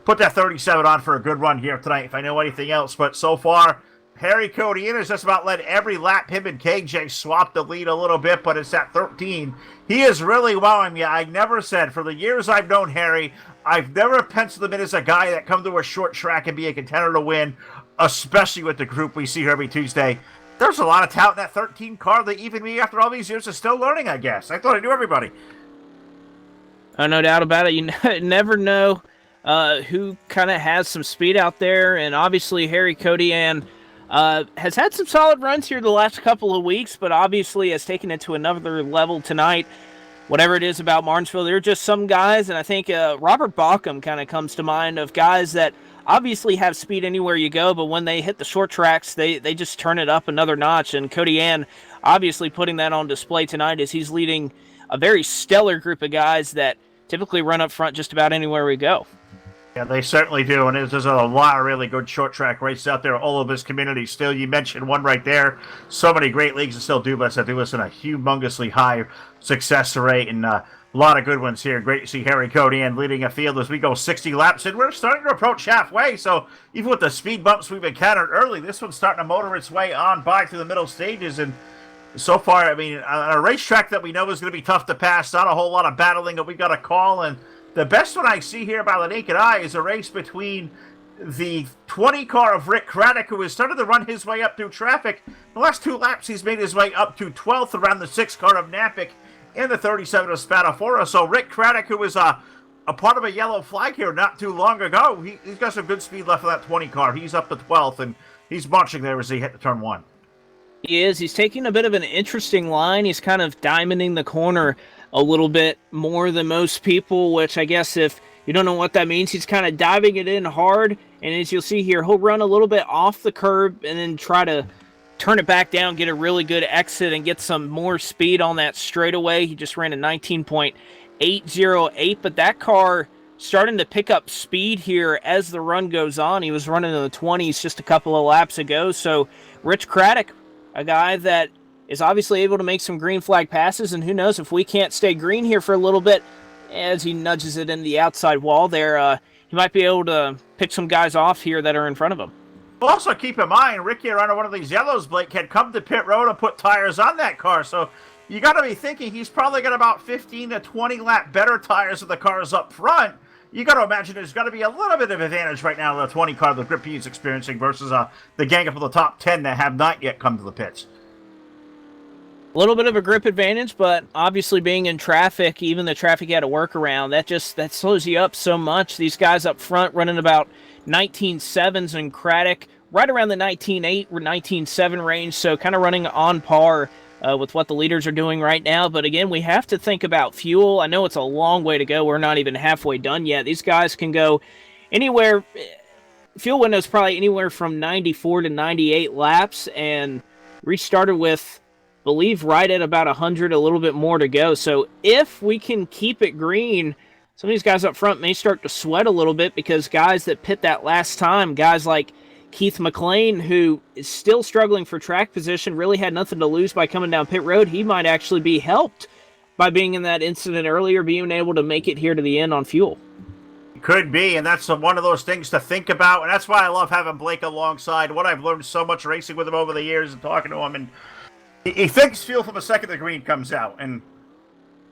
put that 37 on for a good run here tonight, if I know anything else. But so far, Harry Cody in has just about led every lap. Him and KJ swapped the lead a little bit, but it's at 13. He is really wowing me. I never said, for the years I've known Harry, I've never penciled him in as a guy that come to a short track and be a contender to win, especially with the group we see here every Tuesday. There's a lot of talent in that 13 car that even me, after all these years, is still learning, I guess. I thought I knew everybody. No doubt about it. You never know who kind of has some speed out there, and obviously Harry Cody has had some solid runs here the last couple of weeks, but obviously has taken it to another level tonight. Whatever it is about Martinsville, there are just some guys, and I think Robert Bauckham kind of comes to mind of guys that obviously have speed anywhere you go, but when they hit the short tracks, they just turn it up another notch, and Cody Ann obviously putting that on display tonight as he's leading a very stellar group of guys that typically run up front just about anywhere we go. Yeah, they certainly do, and there's a lot of really good short track races out there all over this community still. You mentioned one right there. So many great leagues that still do this in a humongously high success rate, and a lot of good ones here. Great to see Harry Cody in leading a field as we go 60 laps, and we're starting to approach halfway, so even with the speed bumps we've encountered early, this one's starting to motor its way on by through the middle stages, and so far, I mean, on a racetrack that we know is going to be tough to pass, not a whole lot of battling that we got to call, and the best one I see here by the naked eye is a race between the 20 car of Rick Craddock, who has started to run his way up through traffic. The last 2 laps, he's made his way up to 12th around the 6 car of Napick and the 37 of Spadafora. So Rick Craddock, who was a part of a yellow flag here not too long ago, he's got some good speed left of that 20 car. He's up to 12th, and he's marching there as he hit the turn 1. He is. He's taking a bit of an interesting line. He's kind of diamonding the corner a little bit more than most people, which I guess if you don't know what that means. He's kind of diving it in hard, and as you'll see here, he'll run a little bit off the curb and then try to turn it back down, get a really good exit, and get some more speed on that straightaway. He just ran a 19.808, but that car starting to pick up speed here as the run goes on. He was running in the 20s just a couple of laps ago, so Rich Craddock, a guy that is obviously able to make some green flag passes, and who knows if we can't stay green here for a little bit as he nudges it in the outside wall there, he might be able to pick some guys off here that are in front of him. Also, keep in mind, Ricky around one of these yellows, Blake, had come to pit road and put tires on that car. So you got to be thinking he's probably got about 15 to 20 lap better tires than the cars up front. You got to imagine there's got to be a little bit of advantage right now in the 20 car the grip he's experiencing versus the gang up of the top 10 that have not yet come to the pits. A little bit of a grip advantage, but obviously being in traffic, even the traffic you had to work around, that slows you up so much. These guys up front running about 19.7s and Craddock right around the 19.8 or 19.7 range, so kind of running on par with what the leaders are doing right now. But again, we have to think about fuel. I know it's a long way to go. We're not even halfway done yet. These guys can go anywhere. Fuel window is probably anywhere from 94 to 98 laps, and restarted with, I believe, right at about 100, a little bit more to go. So if we can keep it green, some of these guys up front may start to sweat a little bit, because guys that pit that last time, guys like Keith McLean, who is still struggling for track position, really had nothing to lose by coming down pit road. He might actually be helped by being in that incident earlier, being able to make it here to the end on fuel. Could be, and that's one of those things to think about, and that's why I love having Blake alongside. What I've learned so much racing with him over the years and talking to him, and he thinks fuel from the second the green comes out. And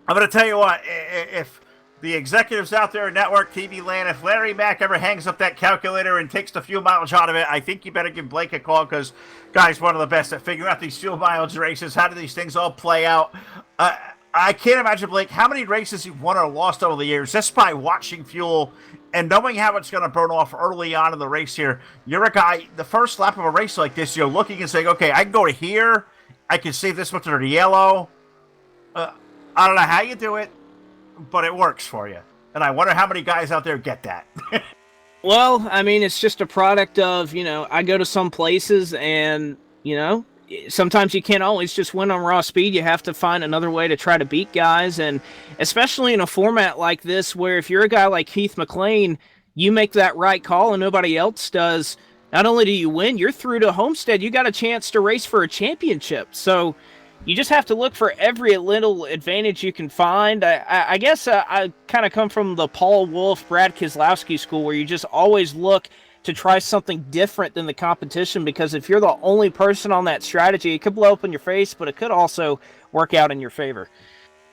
I'm going to tell you what, if the executives out there in network TV land, if Larry Mack ever hangs up that calculator and takes the fuel mileage out of it, I think you better give Blake a call, because guy's one of the best at figuring out these fuel mileage races. How do these things all play out? I can't imagine, Blake, how many races you've won or lost over the years just by watching fuel and knowing how it's going to burn off early on in the race here. You're a guy, the first lap of a race like this, you're looking and saying, okay, I can go to here, I can save this much to the yellow. I don't know how you do it, but it works for you. And I wonder how many guys out there get that. Well, I mean, it's just a product of, I go to some places and, sometimes you can't always just win on raw speed. You have to find another way to try to beat guys. And especially in a format like this, where if you're a guy like Keith McLean, you make that right call and nobody else does, not only do you win, you're through to Homestead. You got a chance to race for a championship. So you just have to look for every little advantage you can find. I guess I kind of come from the Paul Wolf, Brad Keselowski school, where you just always look to try something different than the competition, because if you're the only person on that strategy, it could blow up in your face, but it could also work out in your favor.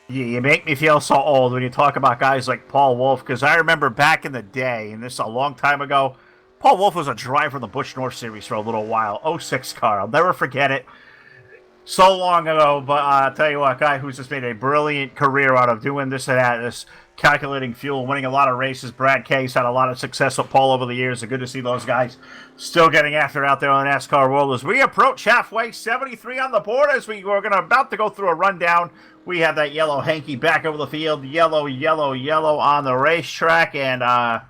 You make me feel so old when you talk about guys like Paul Wolf, because I remember back in the day, and this is a long time ago, Paul Wolf was a driver in the Busch North Series for a little while. 06 car. I'll never forget it. So long ago, but I'll tell you what, guy who's just made a brilliant career out of doing this and that, this calculating fuel, winning a lot of races. Brad Case had a lot of success with Paul over the years. It's good to see those guys still getting after it out there on the NASCAR world. As we approach halfway, 73 on the board, as we were about to go through a rundown. We have that yellow hanky back over the field. Yellow, yellow, yellow on the racetrack. And I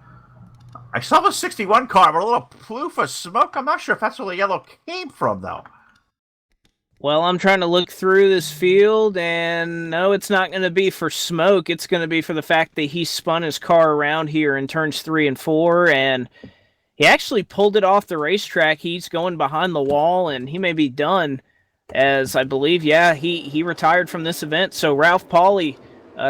saw the 61 car, but a little ploof of smoke. I'm not sure if that's where the yellow came from, though. Well, I'm trying to look through this field, and no, it's not going to be for smoke. It's going to be for the fact that he spun his car around here in turns 3 and 4, and he actually pulled it off the racetrack. He's going behind the wall, and he may be done, as I believe, he retired from this event. So Ralph Pauly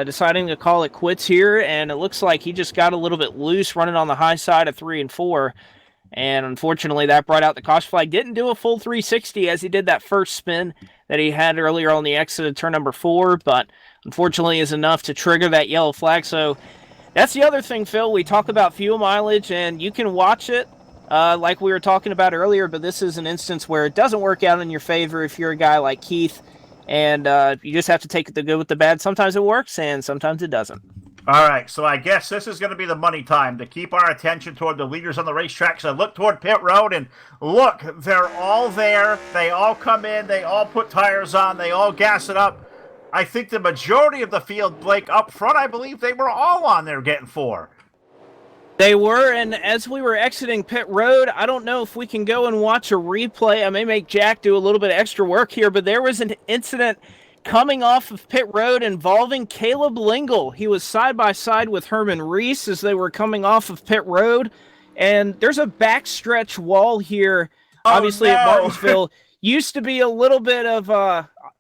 deciding to call it quits here, and it looks like he just got a little bit loose running on the high side of 3 and 4. And unfortunately, that brought out the caution flag. Didn't do a full 360 as he did that first spin that he had earlier on the exit of turn number 4, but unfortunately is enough to trigger that yellow flag. So that's the other thing, Phil. We talk about fuel mileage, and you can watch it like we were talking about earlier, but this is an instance where it doesn't work out in your favor if you're a guy like Keith, and you just have to take the good with the bad. Sometimes it works, and sometimes it doesn't. All right, so I guess this is going to be the money time to keep our attention toward the leaders on the racetrack. So look toward pit road, and look, they're all there. They all come in. They all put tires on. They all gas it up. I think the majority of the field, Blake, up front, I believe they were all on there getting 4. They were, and as we were exiting pit road, I don't know if we can go and watch a replay. I may make Jack do a little bit of extra work here, but there was an incident coming off of pit road involving Caleb Lingle. He was side by side with Herman Reese as they were coming off of pit road, and there's a backstretch wall here, obviously at Martinsville. Used to be a little bit of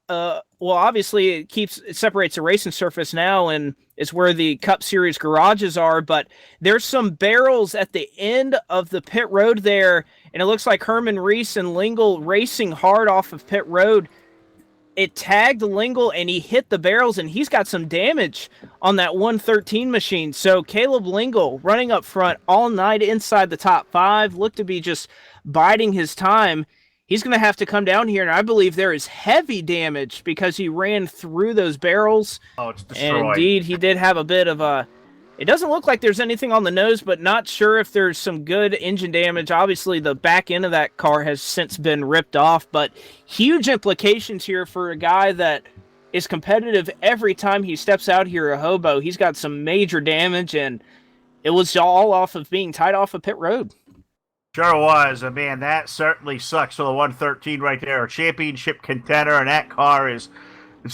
well, obviously it separates the racing surface now, and it's where the Cup Series garages are, but there's some barrels at the end of the pit road there, and it looks like Herman Reese and Lingle racing hard off of pit road. It tagged Lingle, and he hit the barrels, and he's got some damage on that 113 machine. So Caleb Lingle running up front all night inside the top 5, looked to be just biding his time. He's going to have to come down here, and I believe there is heavy damage because he ran through those barrels. Oh, it's destroyed. And indeed, he did have a bit of a... It doesn't look like there's anything on the nose, but not sure if there's some good engine damage. Obviously, the back end of that car has since been ripped off, but huge implications here for a guy that is competitive every time he steps out here at Hobo. He's got some major damage, and it was all off of being tied off of pit road. Sure was. And man, that certainly sucks for the 113 right there. A championship contender, and that car it's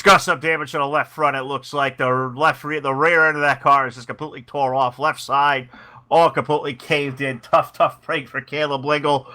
got some damage to the left front. It looks like the rear end of that car is just completely tore off. Left side, all completely caved in. Tough break for Caleb Lingle.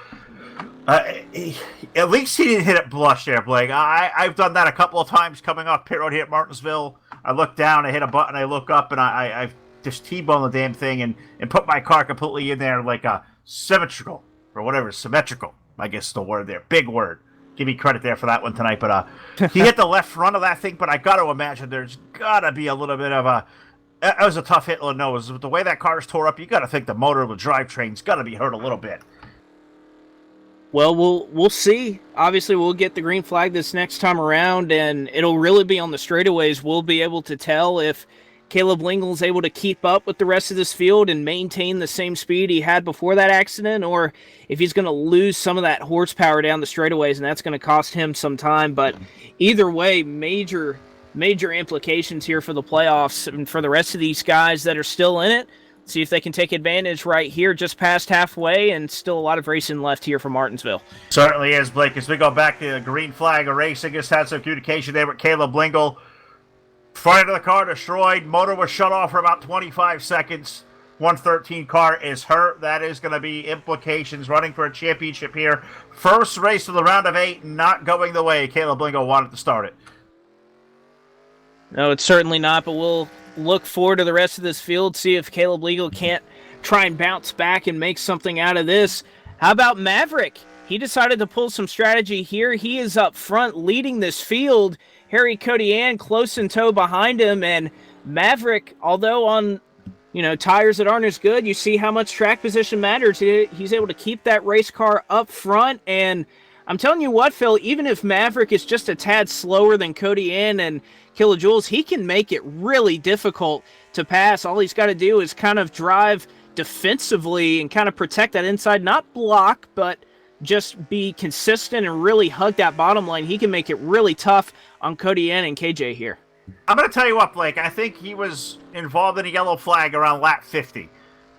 At least he didn't hit it blush there, Blake. I've done that a couple of times coming off pit road here at Martinsville. I look down, I hit a button, I look up, and I've just T-boned the damn thing and put my car completely in there like a symmetrical, or whatever, symmetrical, I guess is the word there. Big word. Give me credit there for that one tonight. But he hit the left front of that thing, but I got to imagine there's got to be a little bit of a... That was a tough hit, nose. With the way that car's tore up, you got to think the motor of the drivetrain's got to be hurt a little bit. Well, we'll see. Obviously, we'll get the green flag this next time around, and it'll really be on the straightaways. We'll be able to tell if Caleb Lingle is able to keep up with the rest of this field and maintain the same speed he had before that accident, or if he's going to lose some of that horsepower down the straightaways, and that's going to cost him some time. But either way, major implications here for the playoffs and for the rest of these guys that are still in it. See if they can take advantage right here, just past halfway, and still a lot of racing left here for Martinsville. Certainly is, Blake. As we go back to the green flag of racing, just had some communication there with Caleb Lingle. Front of the car destroyed. Motor was shut off for about 25 seconds. 113 car is hurt. That is going to be implications running for a championship here. First race of the round of 8, not going the way Caleb Lingle wanted to start it. No, it's certainly not, but we'll look forward to the rest of this field, see if Caleb Lingle can't try and bounce back and make something out of this. How about Maverick? He decided to pull some strategy here. He is up front leading this field. Harry Codian close in tow behind him, and Maverick, although on tires that aren't as good, you see how much track position matters. He's able to keep that race car up front, and I'm telling you what, Phil, even if Maverick is just a tad slower than Codian and Kilojoules, he can make it really difficult to pass. All he's got to do is kind of drive defensively and kind of protect that inside, not block, but just be consistent and really hug that bottom line. He can make it really tough on Codian and KJ here. I'm going to tell you what, Blake. I think he was involved in a yellow flag around lap 50.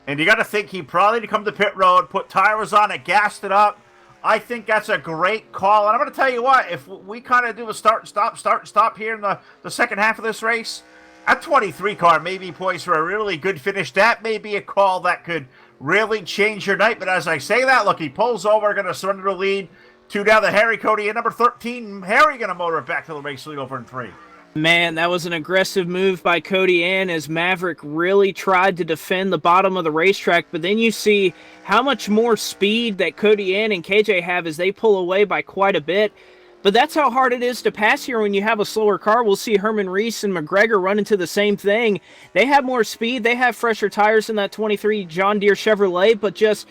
And you got to think he probably to come to pit road, put tires on it, gassed it up. I think that's a great call. And I'm going to tell you what, if we kind of do a start and stop here in the second half of this race, that 23 car may be poised for a really good finish. That may be a call that could really change your night. But as I say that, look, he pulls over, going to surrender the lead. 2 down to Harry Cody at number 13. Harry going to motor it back to the race lead over in 3. Man, that was an aggressive move by Codian as Maverick really tried to defend the bottom of the racetrack. But then you see how much more speed that Codian and KJ have as they pull away by quite a bit. But that's how hard it is to pass here when you have a slower car. We'll see Herman Reese and McGregor run into the same thing. They have more speed. They have fresher tires than that 23 John Deere Chevrolet, but just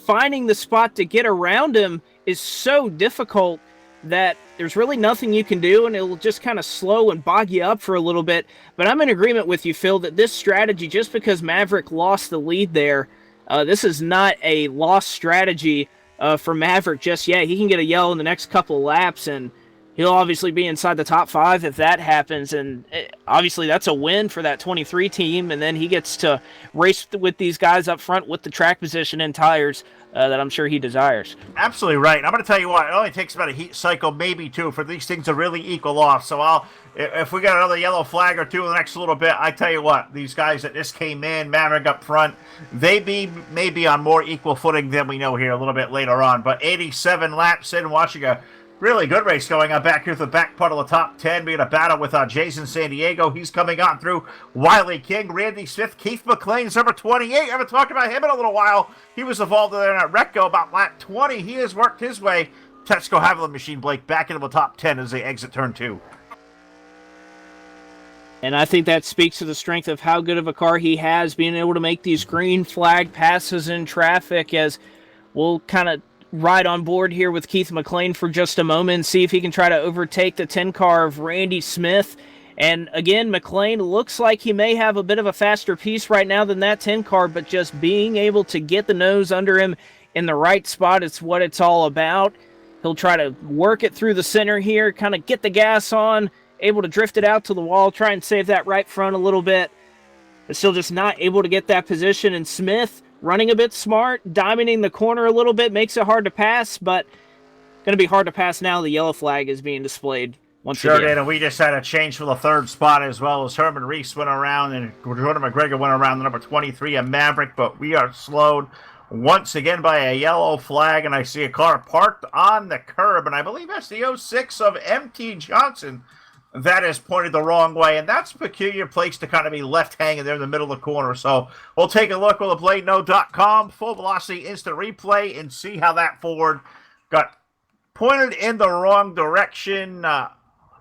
finding the spot to get around him is so difficult that there's really nothing you can do, and it'll just kind of slow and bog you up for a little bit. But I'm in agreement with you, Phil, that this strategy, just because Maverick lost the lead there, this is not a lost strategy for Maverick just yet. He can get a yellow in the next couple of laps, and He'll obviously be inside the top 5 if that happens, and obviously that's a win for that 23 team, and then he gets to race with these guys up front with the track position and tires that I'm sure he desires. Absolutely right. And I'm going to tell you what, it only takes about a heat cycle, maybe 2, for these things to really equal off. So if we got another yellow flag or 2 in the next little bit, I tell you what, these guys that just came in, Maverick up front, they may be on more equal footing than we know here a little bit later on. But 87 laps in, watching a really good race going on back here at the back part of the top 10. We had a battle with Jason San Diego. He's coming on through Wiley King, Randy Smith, Keith McLean's number 28. I haven't talked about him in a little while. He was involved in that Recco about lap 20. He has worked his way. Tesco Haviland Machine Blake back into the top 10 as they exit turn 2. And I think that speaks to the strength of how good of a car he has, being able to make these green flag passes in traffic, as we'll kind of ride on board here with Keith McLean for just a moment and see if he can try to overtake the 10 car of Randy Smith. And again, McLean looks like he may have a bit of a faster piece right now than that 10 car, but just being able to get the nose under him in the right spot is what it's all about. He'll try to work it through the center here, kind of get the gas on, able to drift it out to the wall, try and save that right front a little bit, but still just not able to get that position. And Smith, running a bit smart, diamonding the corner a little bit, makes it hard to pass, but going to be hard to pass now. The yellow flag is being displayed once again. Sure did, and we just had a change for the 3rd spot as well, as Herman Reese went around and Jordan McGregor went around the number 23 of Maverick, but we are slowed once again by a yellow flag, and I see a car parked on the curb, and I believe that's the 06 of MT Johnson that is pointed the wrong way, and that's a peculiar place to kind of be left hanging there in the middle of the corner. So we'll take a look with the BladeNo.com full velocity instant replay and see how that Ford got pointed in the wrong direction.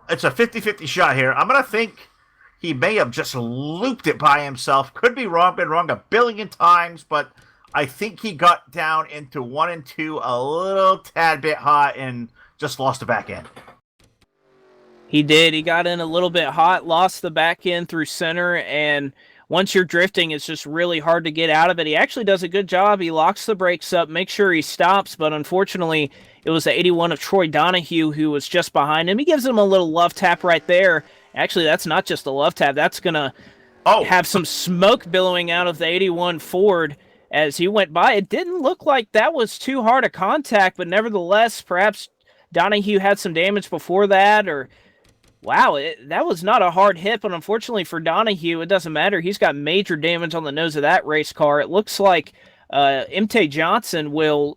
It's a 50-50 shot here. I'm going to think he may have just looped it by himself. Could be wrong, been wrong a billion times, but I think he got down into 1 and 2 a little tad bit hot and just lost the back end. He did. He got in a little bit hot, lost the back end through center, and once you're drifting, it's just really hard to get out of it. He actually does a good job. He locks the brakes up, makes sure he stops, but unfortunately, it was the 81 of Troy Donahue who was just behind him. He gives him a little love tap right there. Actually, that's not just a love tap. That's going to have some smoke billowing out of the 81 Ford as he went by. It didn't look like that was too hard a contact, but nevertheless, perhaps Donahue had some damage before that, or wow, that was not a hard hit, but unfortunately for Donahue, it doesn't matter. He's got major damage on the nose of that race car. It looks like MT Johnson will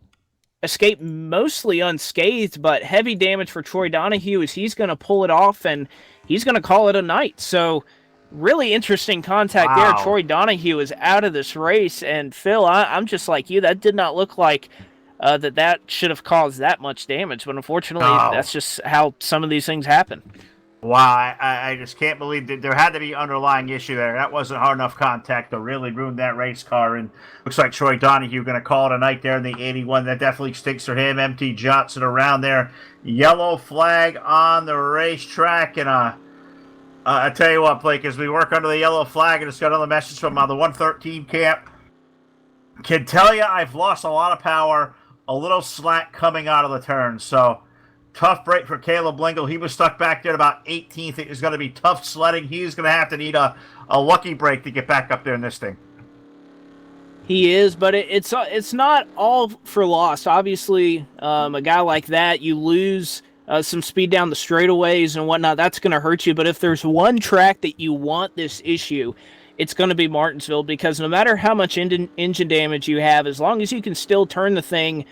escape mostly unscathed, but heavy damage for Troy Donahue as he's going to pull it off, and he's going to call it a night. So really interesting contact there. Troy Donahue is out of this race, and Phil, I'm just like you. That did not look like that should have caused that much damage, but unfortunately, that's just how some of these things happen. Wow, I just can't believe that there had to be underlying issue there. That wasn't hard enough contact to really ruin that race car. And looks like Troy Donahue going to call it a night there in the 81. That definitely stinks for him. MT Johnson around there. Yellow flag on the racetrack. And I tell you what, Blake, as we work under the yellow flag, and it's got another message from the 113 camp. Can tell you I've lost a lot of power, a little slack coming out of the turn. So tough break for Caleb Lingle. He was stuck back there at about 18th. It is going to be tough sledding. He's going to have to need a lucky break to get back up there in this thing. He is, but it's not all for loss. Obviously, a guy like that, you lose some speed down the straightaways and whatnot. That's going to hurt you. But if there's one track that you want this issue, it's going to be Martinsville, because no matter how much engine damage you have, as long as you can still turn the thing,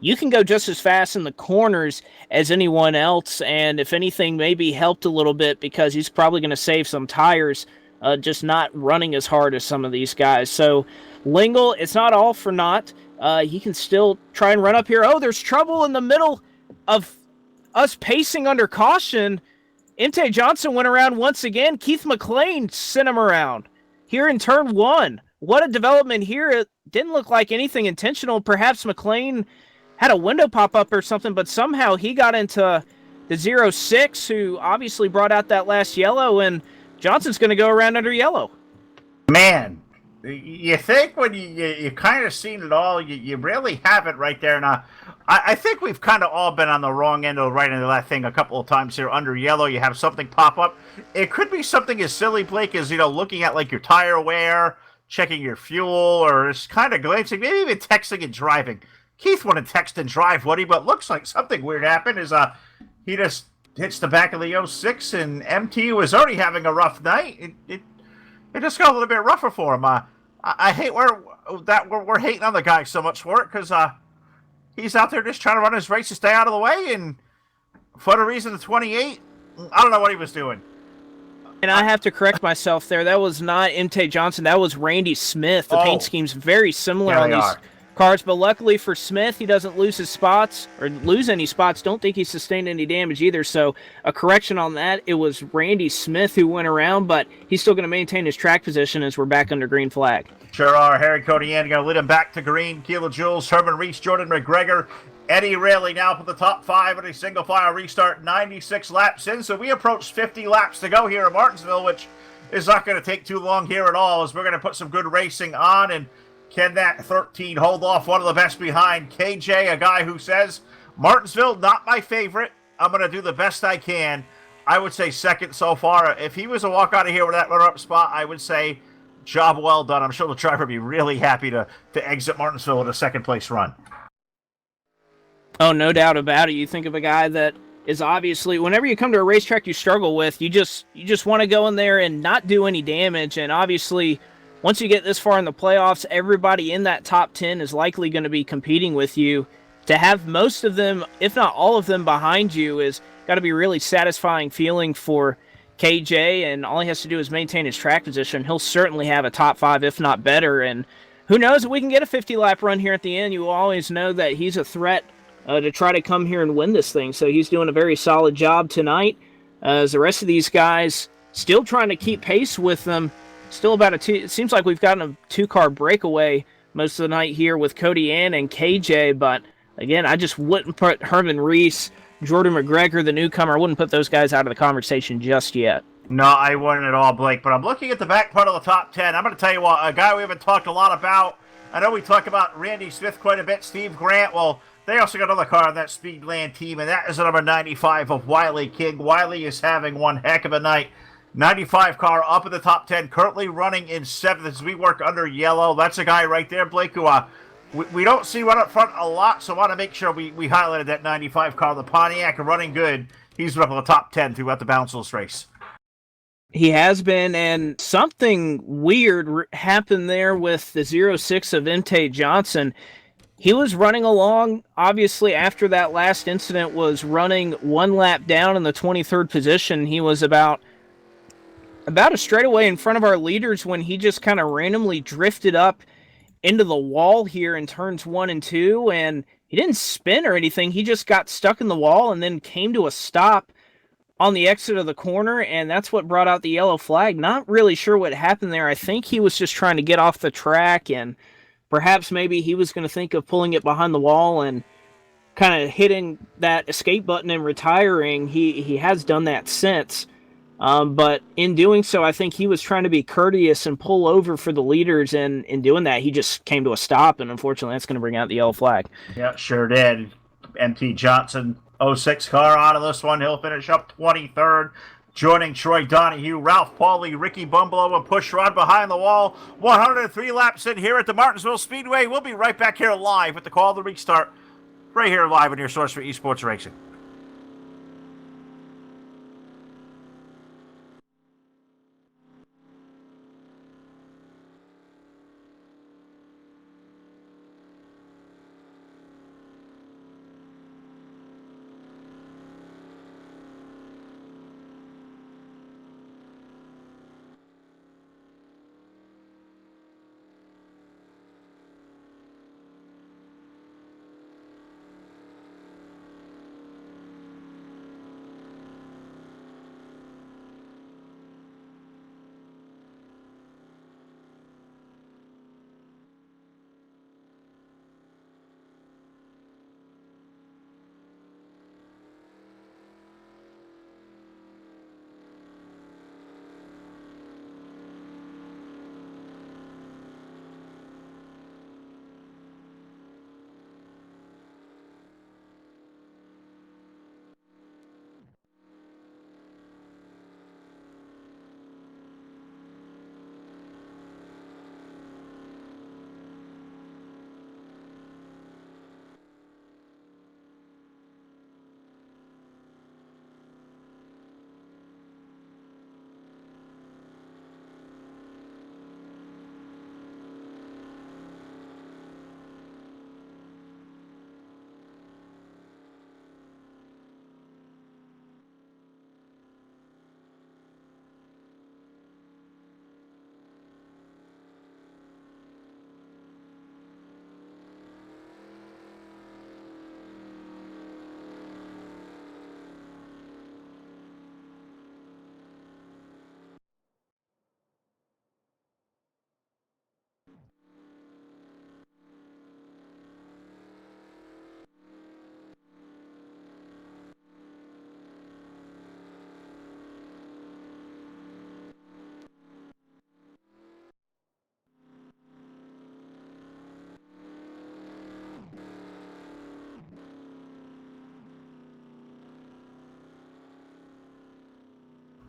you can go just as fast in the corners as anyone else, and if anything, maybe helped a little bit because he's probably going to save some tires, just not running as hard as some of these guys. So Lingle, it's not all for naught. He can still try and run up here. Oh, there's trouble in the middle of us pacing under caution. MT Johnson went around once again. Keith McLean sent him around here in turn 1. What a development here. It didn't look like anything intentional. Perhaps McLean had a window pop up or something, but somehow he got into the 06, who obviously brought out that last yellow, and Johnson's going to go around under yellow. Man, You think when you kind of seen it all, you really haven't right there. Now, I think we've kind of all been on the wrong end of right into that thing a couple of times here. Under yellow, you have something pop up. It could be something as silly, Blake, as looking at like your tire wear, checking your fuel, or just kind of glancing, maybe even texting and driving. Keith wouldn't text and drive, would he? But looks like something weird happened. Is he just hits the back of the '06, and MT was already having a rough night. It just got a little bit rougher for him. I hate we're hating on the guy so much for it because he's out there just trying to run his race to stay out of the way, and for the reason of 28, I don't know what he was doing. And I have to correct myself there. That was not MT Johnson. That was Randy Smith. The paint scheme's very similar on these cars, but luckily for Smith, he doesn't lose his spots or lose any spots. Don't think he sustained any damage either. So a correction on that. It was Randy Smith who went around, but he's still going to maintain his track position as we're back under green flag. Sure are. Harry Codian going to lead him back to green. Keela Jules, Herman Reese, Jordan McGregor, Eddie Rayleigh now for the top 5 in a single file restart, 96 laps in. So we approach 50 laps to go here in Martinsville, which is not going to take too long here at all, as we're going to put some good racing on. And can that 13 hold off one of the best behind? KJ, a guy who says, Martinsville, not my favorite. I'm going to do the best I can. I would say second so far. If he was to walk out of here with that runner-up spot, I would say job well done. I'm sure the driver would be really happy to exit Martinsville with a second-place run. Oh, no doubt about it. You think of a guy that is obviously, whenever you come to a racetrack you struggle with, you just want to go in there and not do any damage. And obviously, once you get this far in the playoffs, everybody in that top 10 is likely going to be competing with you. To have most of them, if not all of them, behind you is got to be really satisfying feeling for KJ, and all he has to do is maintain his track position. He'll certainly have a top 5, if not better. And who knows if we can get a 50-lap run here at the end. You always know that he's a threat to try to come here and win this thing. So he's doing a very solid job tonight. As the rest of these guys still trying to keep pace with them. Still about it seems like we've gotten a 2-car breakaway most of the night here with Cody Ann and KJ. But again, I just wouldn't put Herman Reese, Jordan McGregor, the newcomer, I wouldn't put those guys out of the conversation just yet. No, I wouldn't at all, Blake. But I'm looking at the back part of the top 10. I'm going to tell you what, a guy we haven't talked a lot about. I know we talk about Randy Smith quite a bit, Steve Grant. Well, they also got another car on that Speedland team, and that is the number 95 of Wiley King. Wiley is having one heck of a night. 95 car up in the top 10, currently running in 7th as we work under yellow. That's a guy right there, Blake, who we don't see run up front a lot, so I want to make sure we highlighted that 95 car. The Pontiac running good. He's up in the top 10 throughout the balance of this race. He has been, and something weird happened there with the 06 of MT Johnson. He was running along, obviously, after that last incident, was running 1 lap down in the 23rd position. He was about a straightaway in front of our leaders when he just kind of randomly drifted up into the wall here in turns 1 and 2, and he didn't spin or anything. He just got stuck in the wall and then came to a stop on the exit of the corner, and that's what brought out the yellow flag. Not really sure what happened there. I think he was just trying to get off the track, and perhaps maybe he was going to think of pulling it behind the wall and kind of hitting that escape button and retiring. He has done that since. But in doing so, I think he was trying to be courteous and pull over for the leaders, and in doing that, he just came to a stop, and unfortunately, that's going to bring out the yellow flag. Yeah, sure did. MT Johnson, 06 car out of this one. He'll finish up 23rd. Joining Troy Donahue, Ralph Pauly, Ricky Bumbleau, and Pushrod behind the wall. 103 laps in here at the Martinsville Speedway. We'll be right back here live with the call to restart. Right here live on your source for esports racing.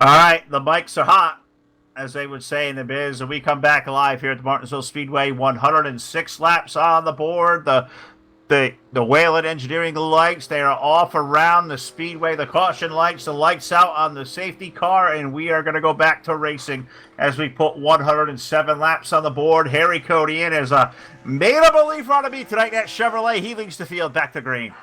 All right, the mics are hot, as they would say in the biz, and we come back live here at the Martinsville Speedway. 106 laps on the board. The Whalen Engineering lights, they are off around the speedway. The caution lights, the lights out on the safety car, and we are going to go back to racing as we put 107 laps on the board. Harry Codian has made a belief on me tonight at Chevrolet. He leads the field back to green.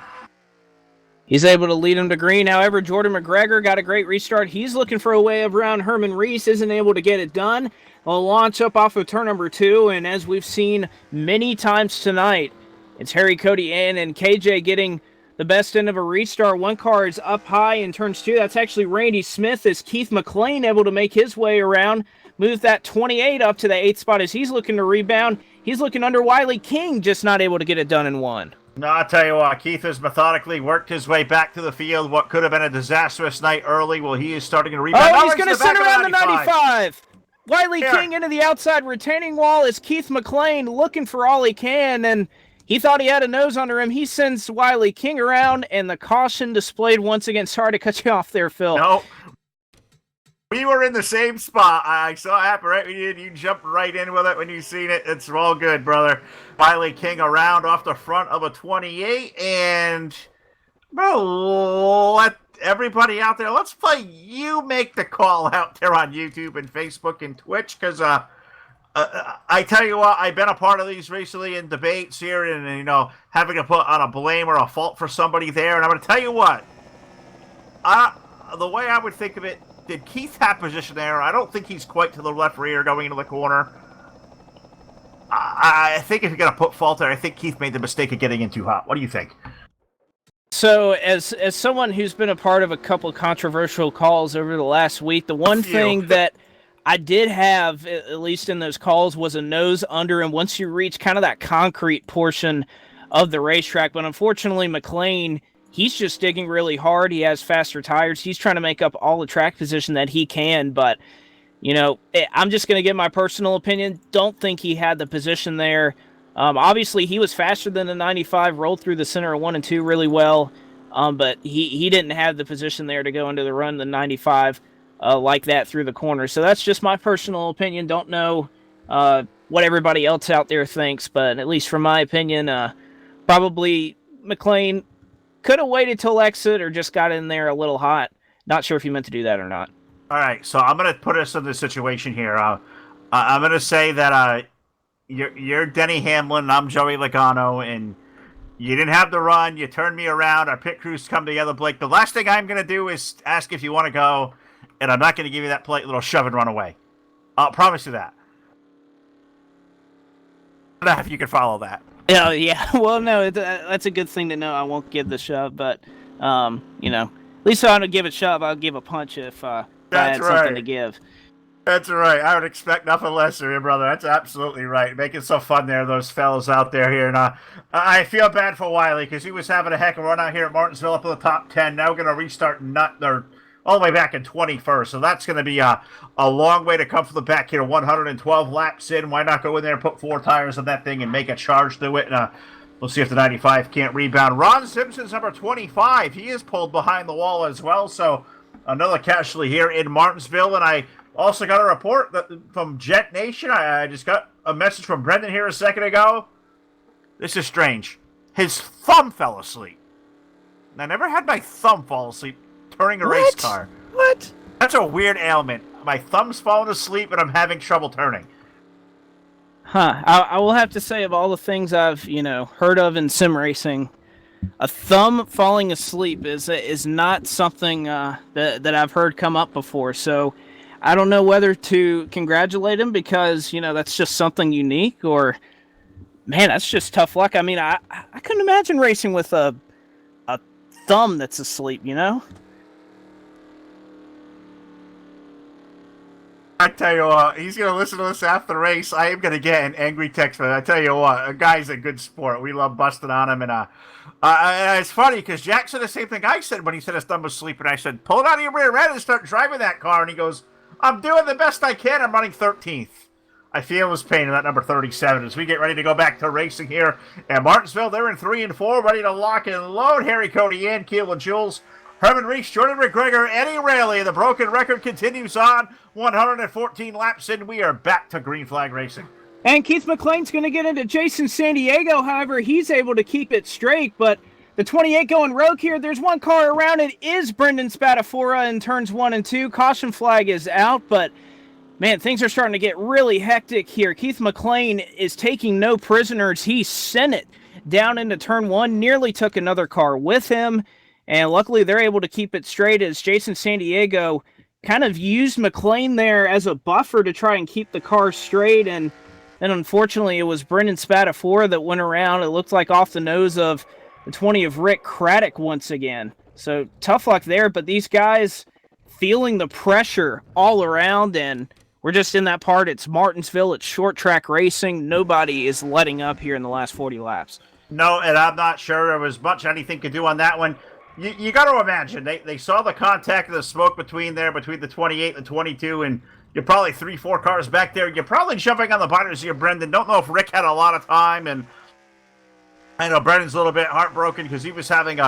He's able to lead him to green. However, Jordan McGregor got a great restart. He's looking for a way around Herman Reese, isn't able to get it done. A launch up off of turn number 2, and as we've seen many times tonight, it's Harry Codian and KJ getting the best end of a restart. One car is up high in turns 2. That's actually Randy Smith, as Keith McLean able to make his way around, move that 28 up to the 8th spot as he's looking to rebound. He's looking under Wiley King, just not able to get it done in 1. No, I'll tell you what, Keith has methodically worked his way back to the field. What could have been a disastrous night early, well, he is starting to rebound. Oh, he's going to send around the 95. Wiley King into the outside retaining wall as Keith McLean looking for all he can, and he thought he had a nose under him. He sends Wiley King around, and the caution displayed once again. Sorry to cut you off there, Phil. No. We were in the same spot. I saw it happen right when you jumped right in with it when you seen it. It's all good, brother. Wiley King around off the front of a 28, and let everybody out there, let's play you make the call out there on YouTube and Facebook and Twitch, because I tell you what, I've been a part of these recently in debates here, and having to put on a blame or a fault for somebody there. And I'm going to tell you what, the way I would think of it, did Keith have position there? I don't think he's quite to the left rear going into the corner. I think if you're going to put fault there, I think Keith made the mistake of getting in too hot. What do you think? So, as someone who's been a part of a couple of controversial calls over the last week, the one thing that I did have, at least in those calls, was a nose under, and once you reach kind of that concrete portion of the racetrack. But unfortunately, McLean, he's just digging really hard. He has faster tires. He's trying to make up all the track position that he can. But, I'm just going to give my personal opinion. Don't think he had the position there. Obviously, he was faster than the 95, rolled through the center of 1 and 2 really well. But he didn't have the position there to go into the run, the 95, like that through the corner. So that's just my personal opinion. Don't know what everybody else out there thinks. But at least from my opinion, probably McLean could have waited till exit or just got in there a little hot. Not sure if he meant to do that or not. All right, so I'm going to put us in this situation here. I'm going to say that you're Denny Hamlin and I'm Joey Logano, and you didn't have the run. You turned me around. Our pit crews come together, Blake. The last thing I'm going to do is ask if you want to go, and I'm not going to give you that polite little shove and run away. I'll promise you that. I don't know if you can follow that. Oh, yeah. Well, no, that's a good thing to know. I won't give the shove, but, at least I don't give a shove. I'll give a punch if I had something to give. That's right. I would expect nothing less of you, brother. That's absolutely right. Making so fun there, those fellas out there here. And I feel bad for Wiley because he was having a heck of a run out here at Martinsville up in the top 10. Now we're going to restart all the way back in 21st. So that's going to be a long way to come from the back here. 112 laps in. Why not go in there and put 4 tires on that thing and make a charge through it? And we'll see if the 95 can't rebound. Ron Simpson's number 25. He is pulled behind the wall as well. So another casualty here in Martinsville. And I also got a report from Jet Nation. I just got a message from Brendan here a second ago. This is strange. His thumb fell asleep. And I never had my thumb fall asleep turning a race car. What? That's a weird ailment. My thumb's falling asleep and I'm having trouble turning. Huh. I will have to say, of all the things I've, heard of in sim racing, a thumb falling asleep is not something that I've heard come up before. So I don't know whether to congratulate him because, that's just something unique, or, man, that's just tough luck. I mean, I couldn't imagine racing with a thumb that's asleep, I tell you what, he's going to listen to this after the race. I am going to get an angry text, but I tell you what, a guy's a good sport. We love busting on him. And it's funny because Jack said the same thing I said when he said his thumb was asleep. And I said, pull it out of your rear end and start driving that car. And he goes, I'm doing the best I can. I'm running 13th. I feel his pain in that number 37 as we get ready to go back to racing here at Martinsville. They're in 3 and 4, ready to lock and load. Harry, Cody, and Keelan Jules Herman Reese, Jordan McGregor, Eddie Rayleigh. The broken record continues on. 114 laps in. We are back to green flag racing. And Keith McLean's going to get into Jason San Diego. However, he's able to keep it straight, but the 28 going rogue here. There's one car around. It is Brendan Spadafora in turns 1 and 2. Caution flag is out, but man, things are starting to get really hectic here. Keith McLean is taking no prisoners. He sent it down into turn 1, nearly took another car with him, and luckily they're able to keep it straight as Jason San Diego kind of used McLean there as a buffer to try and keep the car straight, and unfortunately it was Brendan Spadafora that went around. It looked like off the nose of the 20 of Rick Craddock once again. So tough luck there, but these guys feeling the pressure all around, and we're just in that part. It's Martinsville. It's short track racing. Nobody is letting up here in the last 40 laps. No, and I'm not sure there was much anything could do on that one. You got to imagine, they saw the contact of the smoke between the 28 and the 22, and you're probably 3-4 cars back there. You're probably jumping on the binders here, Brendan. Don't know if Rick had a lot of time, and I know Brendan's a little bit heartbroken because he was having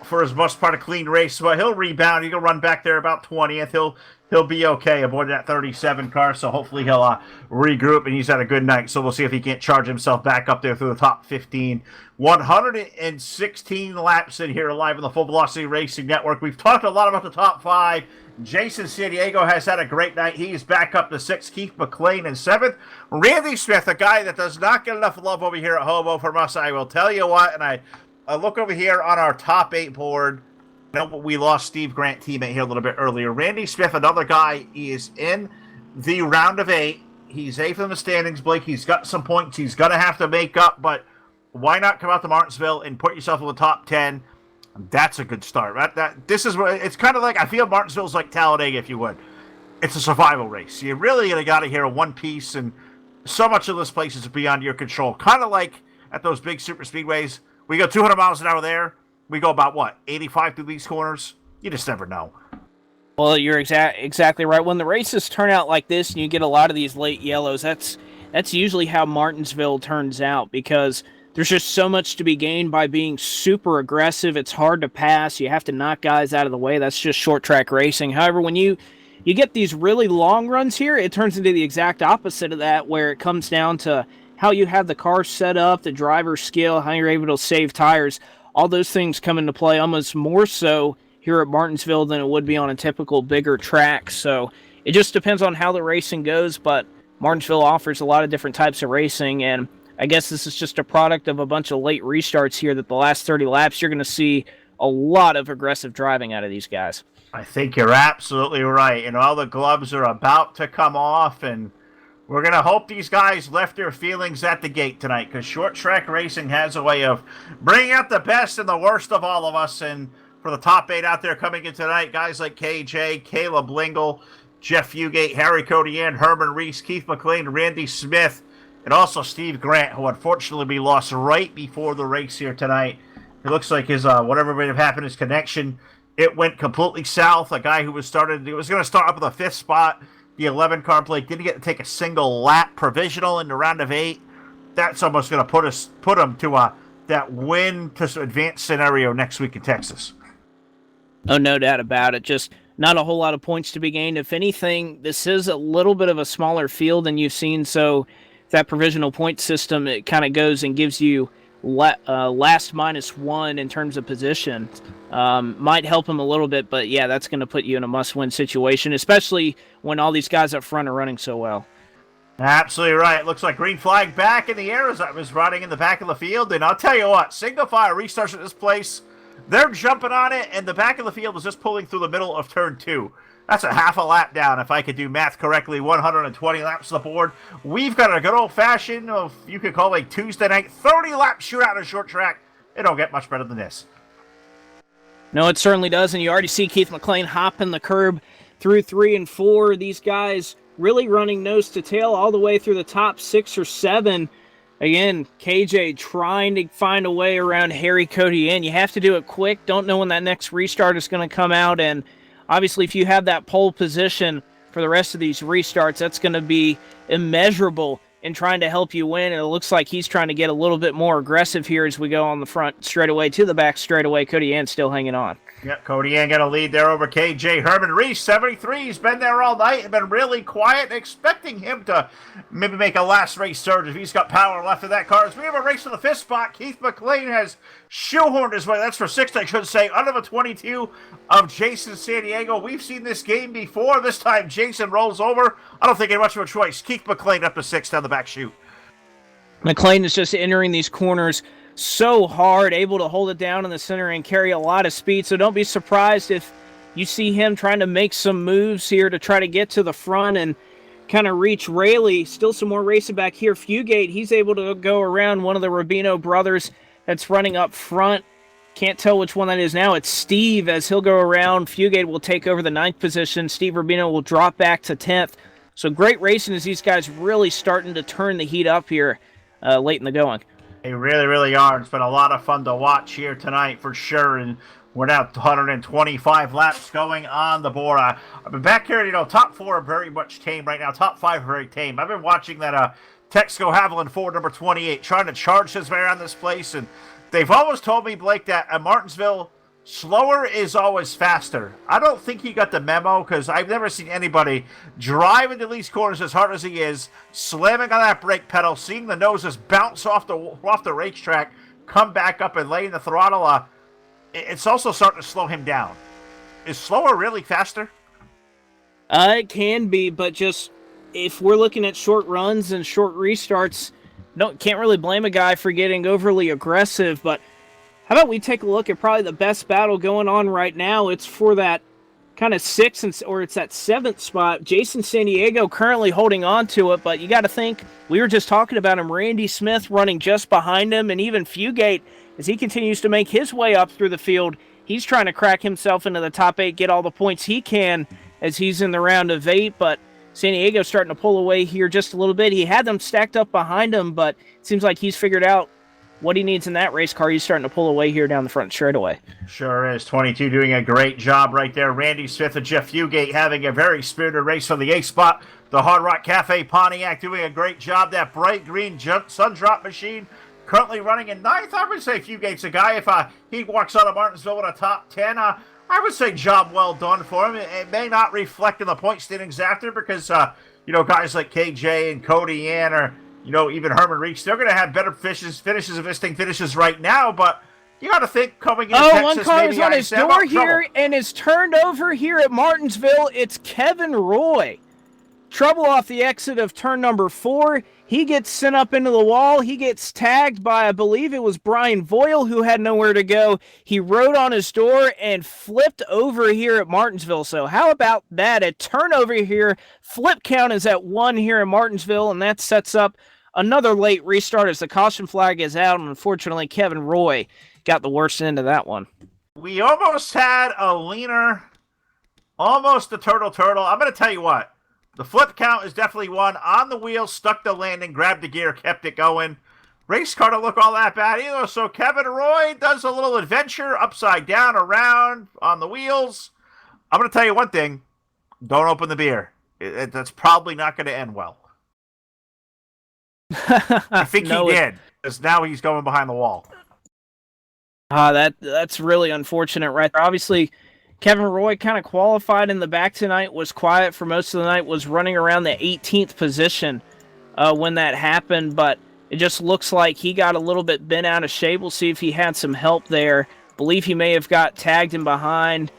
for his most part, a clean race. So he'll rebound. He'll run back there about 20th. He'll be okay aboard that 37 car. So hopefully he'll regroup, and he's had a good night. So we'll see if he can't charge himself back up there through the top 15. 116 laps in here live on the Full Velocity Racing Network. We've talked a lot about the top 5. Jason San Diego has had a great night. He's back up to 6th. Keith McLean in 7th. Randy Smith, a guy that does not get enough love over here at Hobo from us. I will tell you what, and I look over here on our top 8 board. I know we lost Steve Grant, teammate, here a little bit earlier. Randy Smith, another guy, he is in the round of 8. He's 8th in the standings, Blake. He's got some points he's going to have to make up, but why not come out to Martinsville and put yourself in the top 10? That's a good start. This is what it's kind of like. I feel Martinsville's like Talladega, if you would. It's a survival race. You really got to hear one piece, and so much of this place is beyond your control. Kind of like at those big super speedways. We go 200 miles an hour there. We go about, 85 through these corners? You just never know. Well, you're exactly right. When the races turn out like this and you get a lot of these late yellows, that's usually how Martinsville turns out, because there's just so much to be gained by being super aggressive. It's hard to pass. You have to knock guys out of the way. That's just short track racing. However, when you get these really long runs here, it turns into the exact opposite of that, where it comes down to how you have the car set up, the driver's skill, how you're able to save tires. All those things come into play almost more so here at Martinsville than it would be on a typical bigger track. So it just depends on how the racing goes, but Martinsville offers a lot of different types of racing, and I guess this is just a product of a bunch of late restarts here that the last 30 laps you're going to see a lot of aggressive driving out of these guys. I think you're absolutely right. And all the gloves are about to come off, and we're going to hope these guys left their feelings at the gate tonight, because short track racing has a way of bringing out the best and the worst of all of us. And for the top 8 out there coming in tonight, guys like KJ, Caleb Lingle, Jeff Fugate, Harry Codian, Herman Reese, Keith McLean, Randy Smith, and also Steve Grant, who unfortunately we lost right before the race here tonight. It looks like his whatever may have happened, his connection, it went completely south. A guy who was going to start up with a 5th spot. The 11 car, Blake, didn't get to take a single lap provisional in the round of 8. That's almost going to put him to that win to advance scenario next week in Texas. Oh, no doubt about it. Just not a whole lot of points to be gained. If anything, this is a little bit of a smaller field than you've seen, so that provisional point system, it kind of goes and gives you last -1 in terms of position. Might help him a little bit, but yeah, that's going to put you in a must-win situation, especially when all these guys up front are running so well. Absolutely right. Looks like green flag back in the air as I was running in the back of the field, and I'll tell you what, single file restarts at this place, they're jumping on it, and the back of the field is just pulling through the middle of turn 2. That's a half a lap down, if I could do math correctly. 120 laps on the board. We've got a good old-fashioned, you could call it a Tuesday night, 30-lap shootout in short track. It don't get much better than this. No, it certainly does, and you already see Keith McLean hopping the curb through 3 and 4. These guys really running nose to tail all the way through the top 6 or 7. Again, KJ trying to find a way around Harry Cody in. You have to do it quick. Don't know when that next restart is going to come out, and obviously, if you have that pole position for the rest of these restarts, that's going to be immeasurable and trying to help you win. And it looks like he's trying to get a little bit more aggressive here as we go on the front straightaway to the back straightaway. Cody Ann still hanging on. Yep, Cody Ann got a lead there over KJ. Herman Reese, 73. He's been there all night and been really quiet, expecting him to maybe make a last race surge if he's got power left in that car. As we have a race for the fifth spot, Keith McLean has shoehorned his way. That's for sixth, I should say, under the 22 of Jason San Diego. We've seen this game before. This time, Jason rolls over. I don't think he had much of a choice. Keith McLean up to sixth down the back chute. McLean is just entering these corners so hard, able to hold it down in the center and carry a lot of speed. So don't be surprised if you see him trying to make some moves here to try to get to the front and kind of reach Rayleigh. Still some more racing back here. Fugate, he's able to go around one of the Rubino brothers that's running up front. Can't tell which one that is now. It's Steve as he'll go around. Fugate will take over the 9th position. Steve Rubino will drop back to 10th. So great racing as these guys really starting to turn the heat up here late in the going. They really, really are. It's been a lot of fun to watch here tonight for sure. And we're now 125 laps going on the board. I've been back here, top 4 are very much tame right now. Top 5 are very tame. I've been watching that Texaco Haviland Ford number 28 trying to charge his way around this place. And they've always told me, Blake, that at Martinsville, slower is always faster. I don't think he got the memo because I've never seen anybody drive into these corners as hard as he is, slamming on that brake pedal, seeing the noses bounce off the racetrack, come back up and laying the throttle. It's also starting to slow him down. Is slower really faster? It can be, but just if we're looking at short runs and short restarts, can't really blame a guy for getting overly aggressive, but how about we take a look at probably the best battle going on right now? It's for that kind of 6th or it's that 7th spot. Jason San Diego currently holding on to it, but you got to think, we were just talking about him, Randy Smith running just behind him, and even Fugate, as he continues to make his way up through the field, he's trying to crack himself into the top 8, get all the points he can as he's in the round of 8, but San Diego starting to pull away here just a little bit. He had them stacked up behind him, but it seems like he's figured out what he needs in that race car. He's starting to pull away here down the front straightaway. Sure is. 22 doing a great job right there. Randy Smith and Jeff Fugate having a very spirited race from the 8th spot. The Hard Rock Cafe Pontiac doing a great job. That bright green sun drop machine currently running in 9th. I would say Fugate's a guy. If he walks out of Martinsville with a top 10, I would say job well done for him. It may not reflect in the point standings after because, guys like KJ and Cody Ann or even Herman Reach, they're going to have better finishes if this thing finishes right now, but you got to think coming into Texas, one car maybe is on his door here trouble. and is turned over here at Martinsville. It's Kevin Roy. Trouble off the exit of turn number 4. He gets sent up into the wall. He gets tagged by, I believe it was Brian Voiles, who had nowhere to go. He rode on his door and flipped over here at Martinsville. So how about that? A turnover here. Flip count is at 1 here in Martinsville, and that sets up another late restart as the caution flag is out, and unfortunately Kevin Roy got the worst end of that one. We almost had a leaner, almost a turtle. I'm going to tell you what. The flip count is definitely one. On the wheel, stuck the landing, grabbed the gear, kept it going. Race car don't look all that bad either. So Kevin Roy does a little adventure, upside down, around, on the wheels. I'm going to tell you one thing. Don't open the beer. That's probably not going to end well. I think he did, because now he's going behind the wall. That's really unfortunate right there. Obviously, Kevin Roy kind of qualified in the back tonight, was quiet for most of the night, was running around the 18th position when that happened, but it just looks like he got a little bit bent out of shape. We'll see if he had some help there. Believe he may have got tagged in behind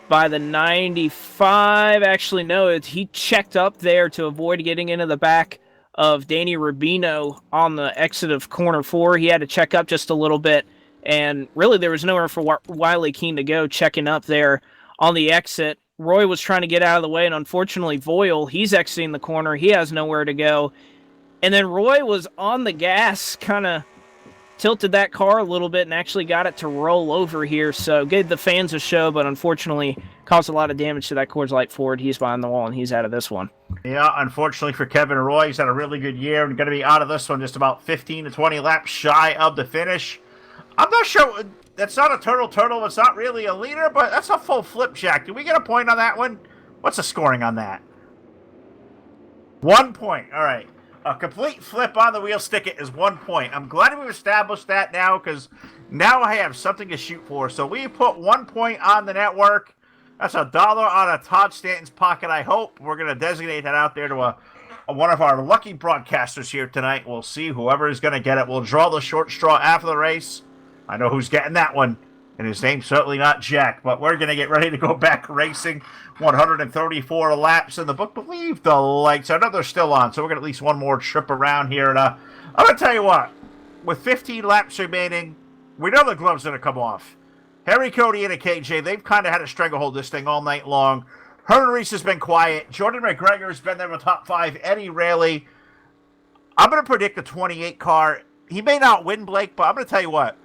by the 95. Actually, no, he checked up there to avoid getting into the back of Danny Rubino on the exit of corner 4. He had to check up just a little bit, and really there was nowhere for Wiley Keene to go checking up there on the exit. Roy was trying to get out of the way, and unfortunately Voiles, he's exiting the corner. He has nowhere to go. And then Roy was on the gas, kind of tilted that car a little bit and actually got it to roll over here. So gave the fans a show, but unfortunately caused a lot of damage to that Coors Light Ford. He's behind the wall, and he's out of this one. Yeah, unfortunately for Kevin Roy, he's had a really good year and going to be out of this one just about 15 to 20 laps shy of the finish. I'm not sure. That's not a turtle. It's not really a leader, but that's a full flipjack. Do we get a point on that one? What's the scoring on that? 1 point. All right. A complete flip on the wheel stick is 1 point. I'm glad we've established that now because now I have something to shoot for. So we put 1 point on the network. That's $1 on a Todd Stanton's pocket, I hope. We're going to designate that out there to one of our lucky broadcasters here tonight. We'll see whoever is going to get it. We'll draw the short straw after the race. I know who's getting that one, and his name's certainly not Jack, but we're going to get ready to go back racing. 134 laps in the book. Believe the lights. I know they're still on, so we're going to at least one more trip around here. And I'm going to tell you what, with 15 laps remaining, we know the glove's going to come off. Harry, Cody, and KJ, they've kind of had to stranglehold this thing all night long. Herman Reese has been quiet. Jordan McGregor has been there in the top 5. Eddie Rayleigh. I'm going to predict the 28 car. He may not win, Blake, but I'm going to tell you what.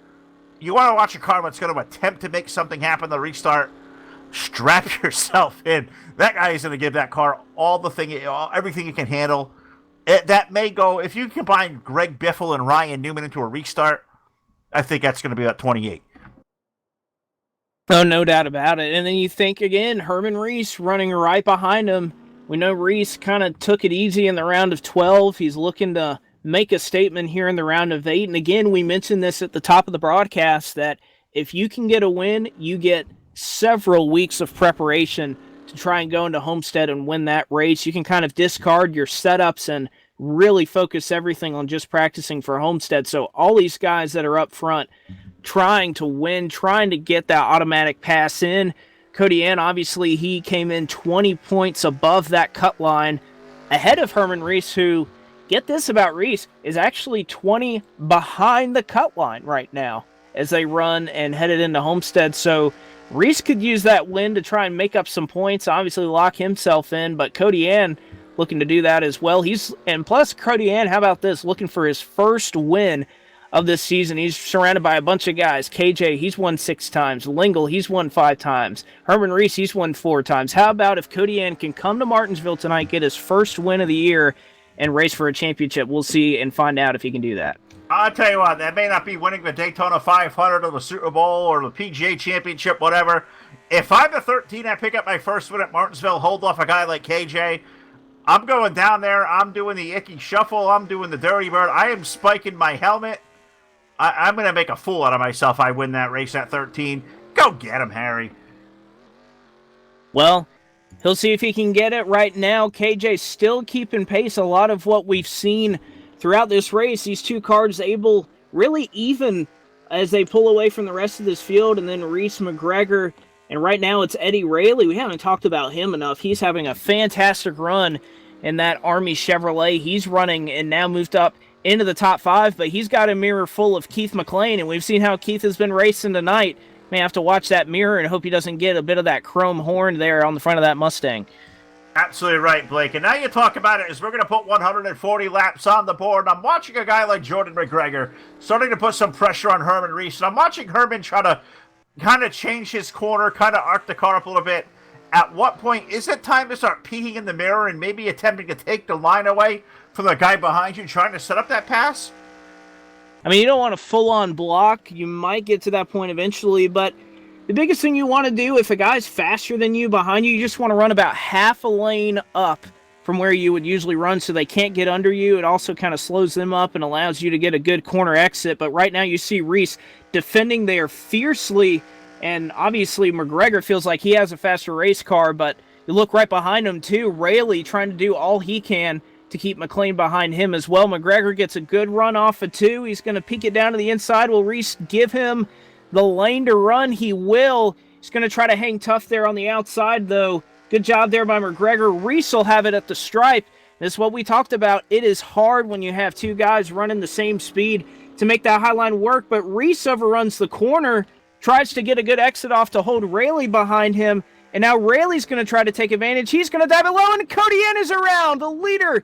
You want to watch a car that's going to attempt to make something happen, the restart, strap yourself in. That guy is going to give that car everything you can handle. That may go, if you combine Greg Biffle and Ryan Newman into a restart, I think that's going to be about 28. Oh, no doubt about it. And then you think, again, Herman Reese running right behind him. We know Reese kind of took it easy in the round of 12. He's looking to make a statement here in the round of 8. And again, we mentioned this at the top of the broadcast, that if you can get a win, you get several weeks of preparation to try and go into Homestead and win that race. You can kind of discard your setups and really focus everything on just practicing for Homestead. So all these guys that are up front trying to win, trying to get that automatic pass in. Cody Ann, obviously, he came in 20 points above that cut line, ahead of Herman Reese, who, get this about Reese, is actually 20 behind the cut line right now as they run and headed into Homestead. So Reese could use that win to try and make up some points, obviously lock himself in, but Cody Ann looking to do that as well. And plus, Cody Ann, how about this, looking for his first win of this season. He's surrounded by a bunch of guys. KJ, he's won 6 times. Lingle, he's won 5 times. Herman Reese, he's won 4 times. How about if Cody Ann can come to Martinsville tonight, get his first win of the year, and race for a championship? We'll see and find out if he can do that. I'll tell you what, that may not be winning the Daytona 500 or the Super Bowl or the PGA Championship, whatever. If I'm the 13, I pick up my first win at Martinsville, hold off a guy like KJ. I'm going down there. I'm doing the Icky Shuffle. I'm doing the Dirty Bird. I am spiking my helmet. I'm going to make a fool out of myself. I win that race at 13. Go get him, Harry. Well, he'll see if he can get it right now. KJ still keeping pace. A lot of what we've seen throughout this race, these two cars able really even as they pull away from the rest of this field, and then Reese McGregor, and right now it's Eddie Rayleigh. We haven't talked about him enough. He's having a fantastic run in that Army Chevrolet. He's running and now moved up into the top 5, but he's got a mirror full of Keith McLean, and we've seen how Keith has been racing tonight. May have to watch that mirror and hope he doesn't get a bit of that chrome horn there on the front of that Mustang. Absolutely right, Blake. And now you talk about it, is we're going to put 140 laps on the board. I'm watching a guy like Jordan McGregor starting to put some pressure on Herman Reese, and I'm watching Herman try to kind of change his corner, kind of arc the car up a little bit. At what point is it time to start peeking in the mirror and maybe attempting to take the line away from the guy behind you trying to set up that pass? I mean, you don't want a full-on block. You might get to that point eventually, but the biggest thing you want to do, if a guy's faster than you behind you, you just want to run about half a lane up from where you would usually run so they can't get under you. It also kind of slows them up and allows you to get a good corner exit. But right now you see Reese defending there fiercely, and obviously McGregor feels like he has a faster race car, but you look right behind him too. Rayleigh trying to do all he can to keep McLean behind him as well. McGregor gets a good run off of 2. He's going to peek it down to the inside. Will Reese give him the lane to run? He will. He's going to try to hang tough there on the outside, though. Good job there by McGregor. Reese will have it at the stripe. This is what we talked about. It is hard when you have 2 guys running the same speed to make that high line work, but Reese overruns the corner, tries to get a good exit off to hold Rayleigh behind him, and now Rayleigh's going to try to take advantage. He's going to dive it low, and Cody Ann is around. The leader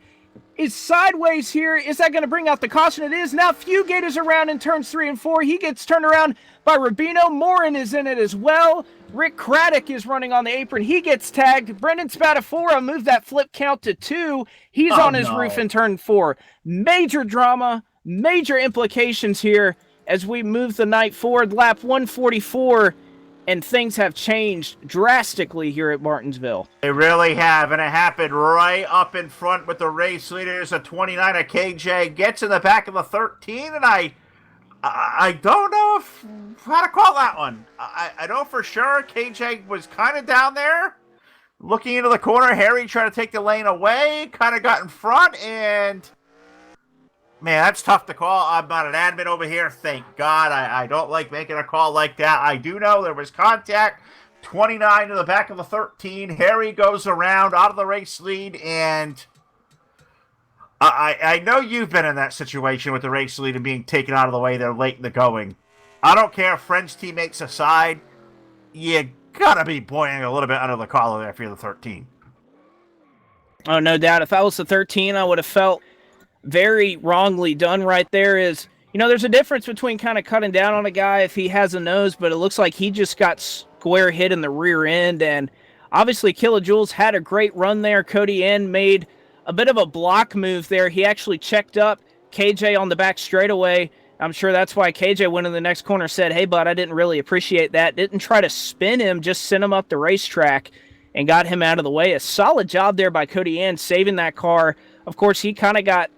is sideways here. Is that going to bring out the caution? It is. Now Fugate is around in turns 3 and 4. He gets turned around by Rubino. Morin is in it as well. Rick Craddock is running on the apron. He gets tagged. Brendan Spadafora moved that flip count to 2. He's on his roof in turn 4. Major drama, major implications here as we move the night forward. Lap 144. and things have changed drastically here at Martinsville. They really have, and it happened right up in front with the race leaders. A 29 of KJ gets in the back of the 13, and I don't know how to call that one. I know for sure KJ was kind of down there, looking into the corner. Harry tried to take the lane away, kind of got in front, and man, that's tough to call. I'm not an admin over here. Thank God. I don't like making a call like that. I do know there was contact. 29 to the back of the 13. Harry goes around out of the race lead, and I know you've been in that situation with the race lead and being taken out of the way. They're late in the going. I don't care if French teammates aside. You gotta be boiling a little bit under the collar there if you're the 13. Oh, no doubt. If I was the 13, I would have felt very wrongly done right there. Is, there's a difference between kind of cutting down on a guy if he has a nose, but it looks like he just got square hit in the rear end, and obviously Kilojoules had a great run there. Cody N made a bit of a block move there. He actually checked up KJ on the back straightaway. I'm sure that's why KJ went in the next corner, said, "Hey, bud, I didn't really appreciate that." Didn't try to spin him, just sent him up the racetrack and got him out of the way. A solid job there by Cody N saving that car. Of course, he kind of got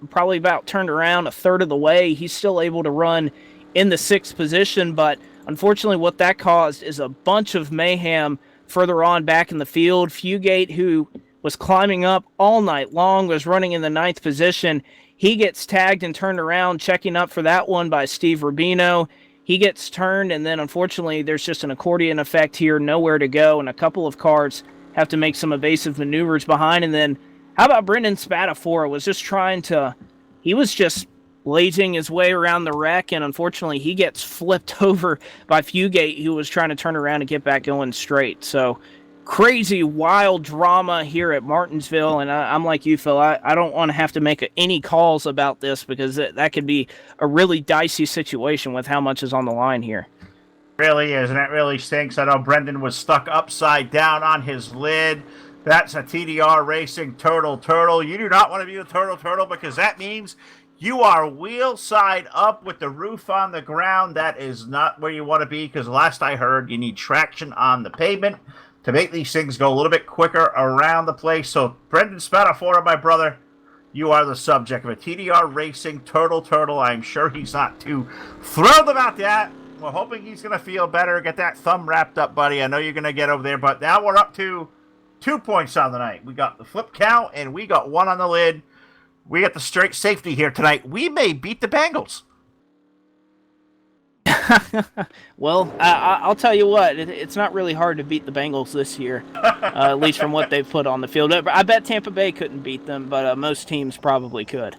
probably about turned around a third of the way. He's still able to run in the 6th position, but unfortunately what that caused is a bunch of mayhem further on back in the field. Fugate, who was climbing up all night long, was running in the 9th position. He gets tagged and turned around, checking up for that one by Steve Rubino. He gets turned, and then unfortunately there's just an accordion effect here, nowhere to go, and a couple of cars have to make some evasive maneuvers behind. And then how about Brendan Spadafora he was just blazing his way around the wreck, and unfortunately he gets flipped over by Fugate, who was trying to turn around and get back going straight. So crazy, wild drama here at Martinsville, and I'm like you, Phil. I don't want to have to make any calls about this because that could be a really dicey situation with how much is on the line here. Really is, and it really stinks. I know Brendan was stuck upside down on his lid. That's a TDR Racing Turtle. You do not want to be a Turtle because that means you are wheel side up with the roof on the ground. That is not where you want to be because last I heard, you need traction on the pavement to make these things go a little bit quicker around the place. So, Brendan Spadafora, my brother, you are the subject of a TDR Racing Turtle. I'm sure he's not too thrilled about that. We're hoping he's going to feel better, get that thumb wrapped up, buddy. I know you're going to get over there, but now we're up to 2 points on the night. We got the flip count, and we got 1 on the lid. We got the straight safety here tonight. We may beat the Bengals. Well, I'll tell you what, it's not really hard to beat the Bengals this year, at least from what they've put on the field. I bet Tampa Bay couldn't beat them, but most teams probably could.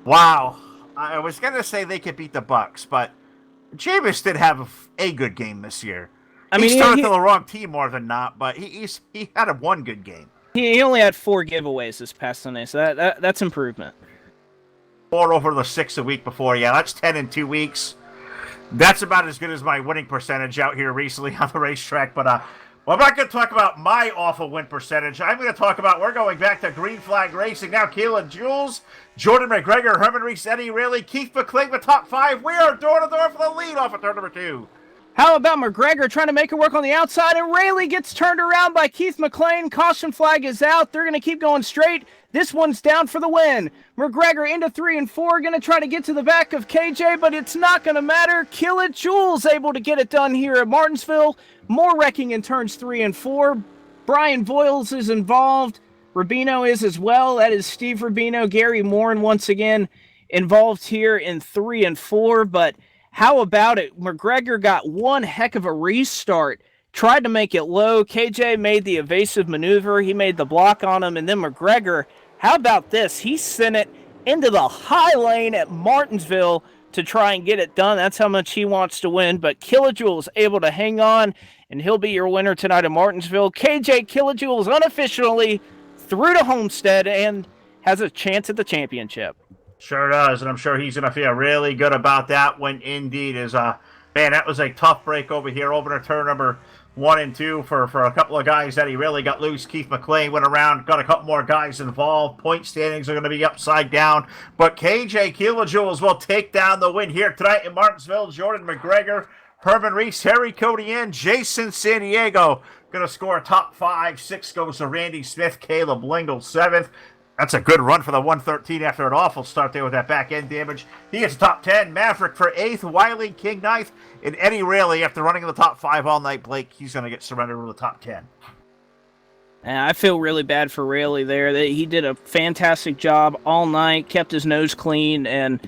Wow. I was going to say they could beat the Bucs, but Jameis did have a good game this year. He started to the wrong team more than not, but he had one good game. He only had 4 giveaways this past Sunday, so that's improvement. 4 over the 6 a week before. Yeah, that's 10 in 2 weeks. That's about as good as my winning percentage out here recently on the racetrack. But well, I'm not going to talk about my awful win percentage. I'm going to talk about, we're going back to Green Flag Racing now. Kilojoules, Jordan McGregor, Herman Reese, Eddie Rayleigh, Keith McClain, the top 5. We are door to door for the lead off of turn number 2. How about McGregor trying to make it work on the outside, and Rayleigh gets turned around by Keith McClain. Caution flag is out. They're going to keep going straight. This one's down for the win. McGregor into 3 and 4, going to try to get to the back of KJ, but it's not going to matter. Kilojoules able to get it done here at Martinsville. More wrecking in turns 3 and 4. Brian Voiles is involved. Rubino is as well. That is Steve Rubino. Gary Morin once again involved here in 3 and 4, but how about it? McGregor got one heck of a restart. Tried to make it low. KJ made the evasive maneuver. He made the block on him. And then McGregor, how about this? He sent it into the high lane at Martinsville to try and get it done. That's how much he wants to win. But Kilojoules able to hang on, and he'll be your winner tonight at Martinsville. KJ Kilojoules unofficially through to Homestead and has a chance at the championship. Sure does, and I'm sure he's going to feel really good about that one indeed. Man, that was a tough break over here, over to turn number 1 and 2 for a couple of guys that he really got loose. Keith McClain went around, got a couple more guys involved. Point standings are going to be upside down, but KJ Kilojoules will take down the win here tonight in Martinsville. Jordan McGregor, Herman Reese, Harry Cody, and Jason San Diego going to score a top 5. 6 goes to Randy Smith, Caleb Lingle 7th. That's a good run for the 113 after an awful start there with that back end damage. He gets top 10. Maverick for 8th, Wiley King 9th, and Eddie Rayleigh after running in the top 5 all night. Blake, he's going to get surrendered with the top 10. And I feel really bad for Rayleigh there. He did a fantastic job all night, kept his nose clean, and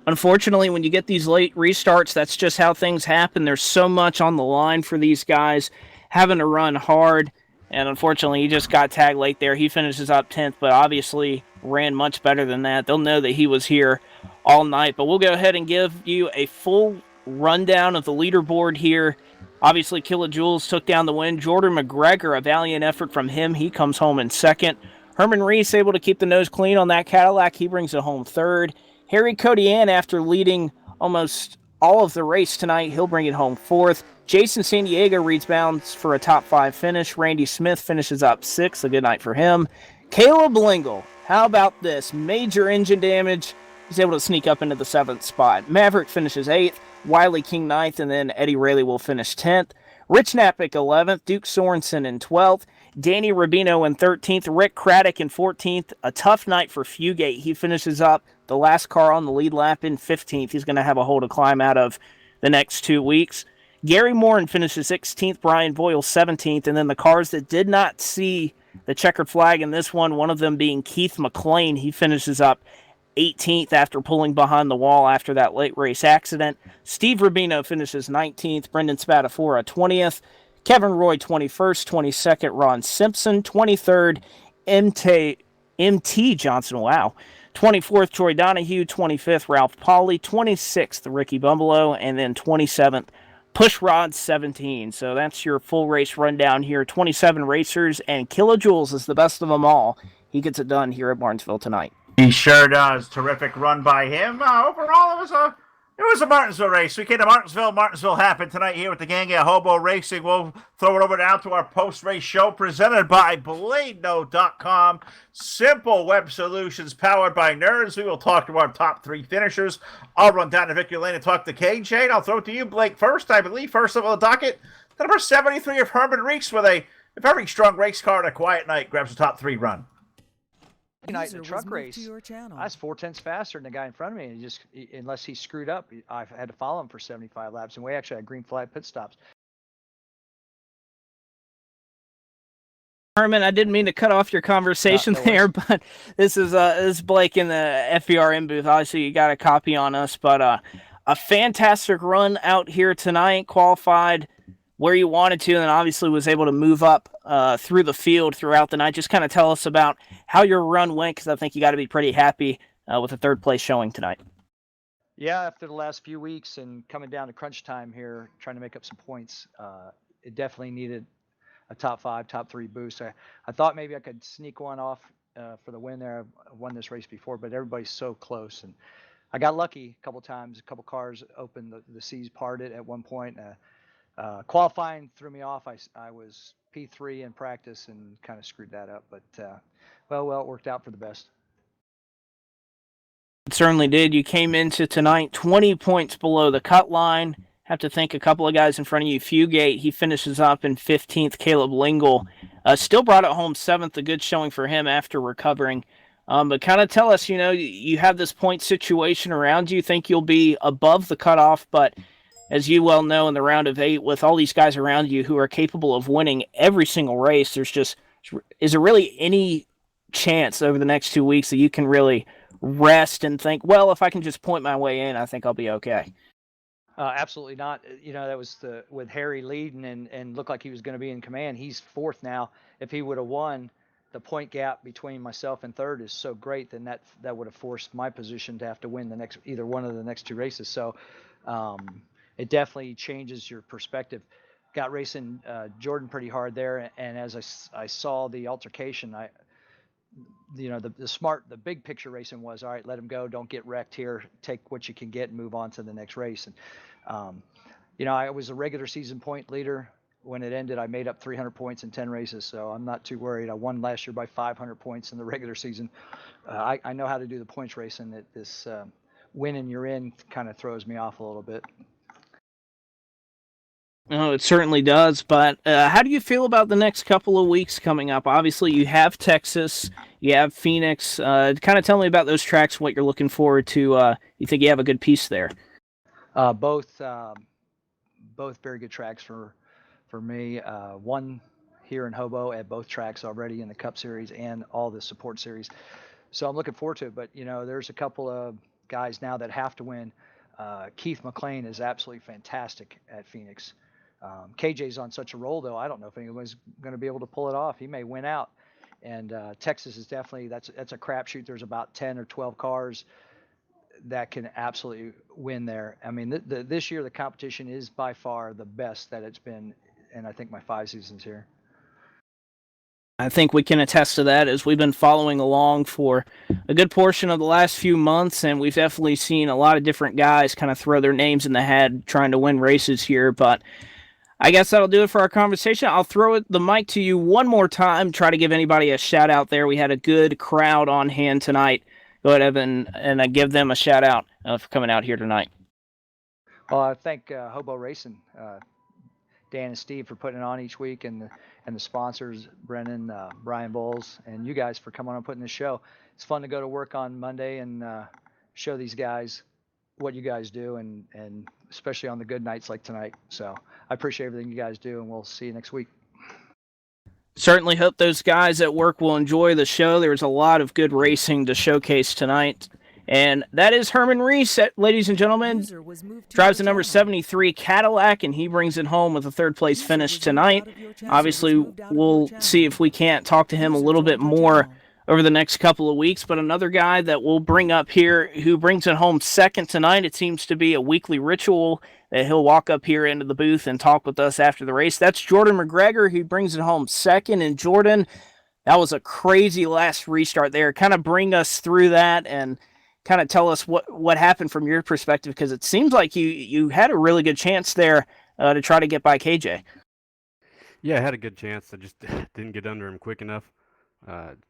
unfortunately, when you get these late restarts, that's just how things happen. There's so much on the line for these guys having to run hard. And unfortunately, he just got tagged late there. He finishes up 10th, but obviously ran much better than that. They'll know that he was here all night. But we'll go ahead and give you a full rundown of the leaderboard here. Obviously, Kilojoules took down the win. Jordan McGregor, a valiant effort from him. He comes home in 2nd. Herman Reese able to keep the nose clean on that Cadillac. He brings it home 3rd. Harry Codian, after leading almost all of the race tonight, he'll bring it home 4th. Jason San Diego rebounds for a top 5 finish. Randy Smith finishes up 6th. A good night for him. Caleb Lingle, how about this? Major engine damage. He's able to sneak up into the 7th spot. Maverick finishes 8th. Wiley King 9th, and then Eddie Rayleigh will finish 10th. Rich Knappich 11th. Duke Sorensen in 12th. Danny Rubino in 13th. Rick Craddock in 14th. A tough night for Fugate. He finishes up the last car on the lead lap in 15th. He's going to have a hole to climb out of the next 2 weeks. Gary Morin finishes 16th, Brian Voiles 17th, and then the cars that did not see the checkered flag in this one of them being Keith McLean. He finishes up 18th after pulling behind the wall after that late race accident. Steve Rubino finishes 19th, Brendan Spadafora 20th, Kevin Roy 21st, 22nd, Ron Simpson 23rd, MT Johnson, wow, 24th, Troy Donahue, 25th, Ralph Pauly, 26th, Ricky Bumbleau, and then 27th, Pushrod 17. So that's your full race rundown here. 27 racers, and Kilojoules is the best of them all. He gets it done here at Martinsville tonight. He sure does. Terrific run by him. Overall, it was a Martinsville race. We came to Martinsville. Martinsville happened tonight here with the gang at Hobo Racing. We'll throw it over now to our post-race show presented by BladeNote.com. Simple web solutions powered by nerds. We will talk to our top 3 finishers. I'll run down to Victory Lane and talk to KJ. And I'll throw it to you, Blake, first. I believe first of all, the docket. The number 73 of Herman Reese with a very strong race car and a quiet night grabs the top 3 run. Night in a truck race, I was 4/10 faster than the guy in front of me, and unless he screwed up, I had to follow him for 75 laps, and we actually had green flag pit stops. Herman, I didn't mean to cut off your conversation there, but this is Blake in the FBRM booth. Obviously, you got a copy on us, but a fantastic run out here tonight, qualified where you wanted to, and obviously was able to move up through the field throughout the night. Just kind of tell us about how your run went, because I think you got to be pretty happy with the 3rd place showing tonight. Yeah, after the last few weeks and coming down to crunch time here, trying to make up some points, it definitely needed a top 5, top 3 boost. I thought maybe I could sneak one off for the win there. I've won this race before, but everybody's so close, and I got lucky a couple times. A couple cars opened, the seas parted at one point. Qualifying threw me off. I was P3 in practice and kind of screwed that up, but well, it worked out for the best. It certainly did. You came into tonight 20 points below the cut line. Have to thank a couple of guys in front of you. Fugate, he finishes up in 15th. Caleb Lingle still brought it home 7th. A good showing for him after recovering. But kind of tell us, you have this point situation around you. Think you'll be above the cutoff, but as you well know, in the round of 8, with all these guys around you who are capable of winning every single race, is there really any chance over the next 2 weeks that you can really rest and think, well, if I can just point my way in, I think I'll be okay? Absolutely not. That was with Harry leading and looked like he was going to be in command. He's 4th now. If he would have won, the point gap between myself and 3rd is so great, then that would have forced my position to have to win either one of the next 2 races. So it definitely changes your perspective. Got racing Jordan pretty hard there, and as I saw the altercation, the big picture racing was, all right, let him go, don't get wrecked here, take what you can get and move on to the next race. And I was a regular season point leader. When it ended, I made up 300 points in 10 races, so I'm not too worried. I won last year by 500 points in the regular season. I know how to do the points racing. That this win and you're in kind of throws me off a little bit. Oh, it certainly does. But how do you feel about the next couple of weeks coming up? Obviously, you have Texas, you have Phoenix. Kind of tell me about those tracks, what you're looking forward to. You think you have a good piece there? Both both very good tracks for me. One here in Hobo at both tracks already in the Cup Series and all the support series. So I'm looking forward to it. But there's a couple of guys now that have to win. Keith McLean is absolutely fantastic at Phoenix. KJ's on such a roll, though. I don't know if anyone's going to be able to pull it off. He may win out. And Texas is definitely that's a crapshoot. There's about 10 or 12 cars that can absolutely win there. I mean, this year the competition is by far the best that it's been, and I think my 5 seasons here. I think we can attest to that as we've been following along for a good portion of the last few months, and we've definitely seen a lot of different guys kind of throw their names in the hat trying to win races here. But I guess that'll do it for our conversation. I'll throw the mic to you one more time, try to give anybody a shout out there. We had a good crowd on hand tonight. Go ahead, Evan, and give them a shout out for coming out here tonight. Well, I thank Hobo Racing, Dan and Steve for putting it on each week, and the sponsors, Brennan, Brian Bowles, and you guys for coming on and putting this show. It's fun to go to work on Monday and show these guys what you guys do, and especially on the good nights like tonight. So I appreciate everything you guys do, and we'll see you next week. Certainly hope those guys at work will enjoy the show. There's a lot of good racing to showcase tonight. And that is Herman Reese, ladies and gentlemen. Drives the number 73 Cadillac, and he brings it home with a third-place finish tonight. Obviously, we'll see if we can't talk to him a little bit more over the next couple of weeks. But another guy that we'll bring up here who brings it home second tonight, it seems to be a weekly ritual that he'll walk up here into the booth and talk with us after the race. That's Jordan McGregor, who brings it home second. And Jordan, that was a crazy last restart there. Kind of bring us through that and kind of tell us what happened from your perspective, because it seems like you had a really good chance there to try to get by KJ. Yeah, I had a good chance. I just didn't get under him quick enough.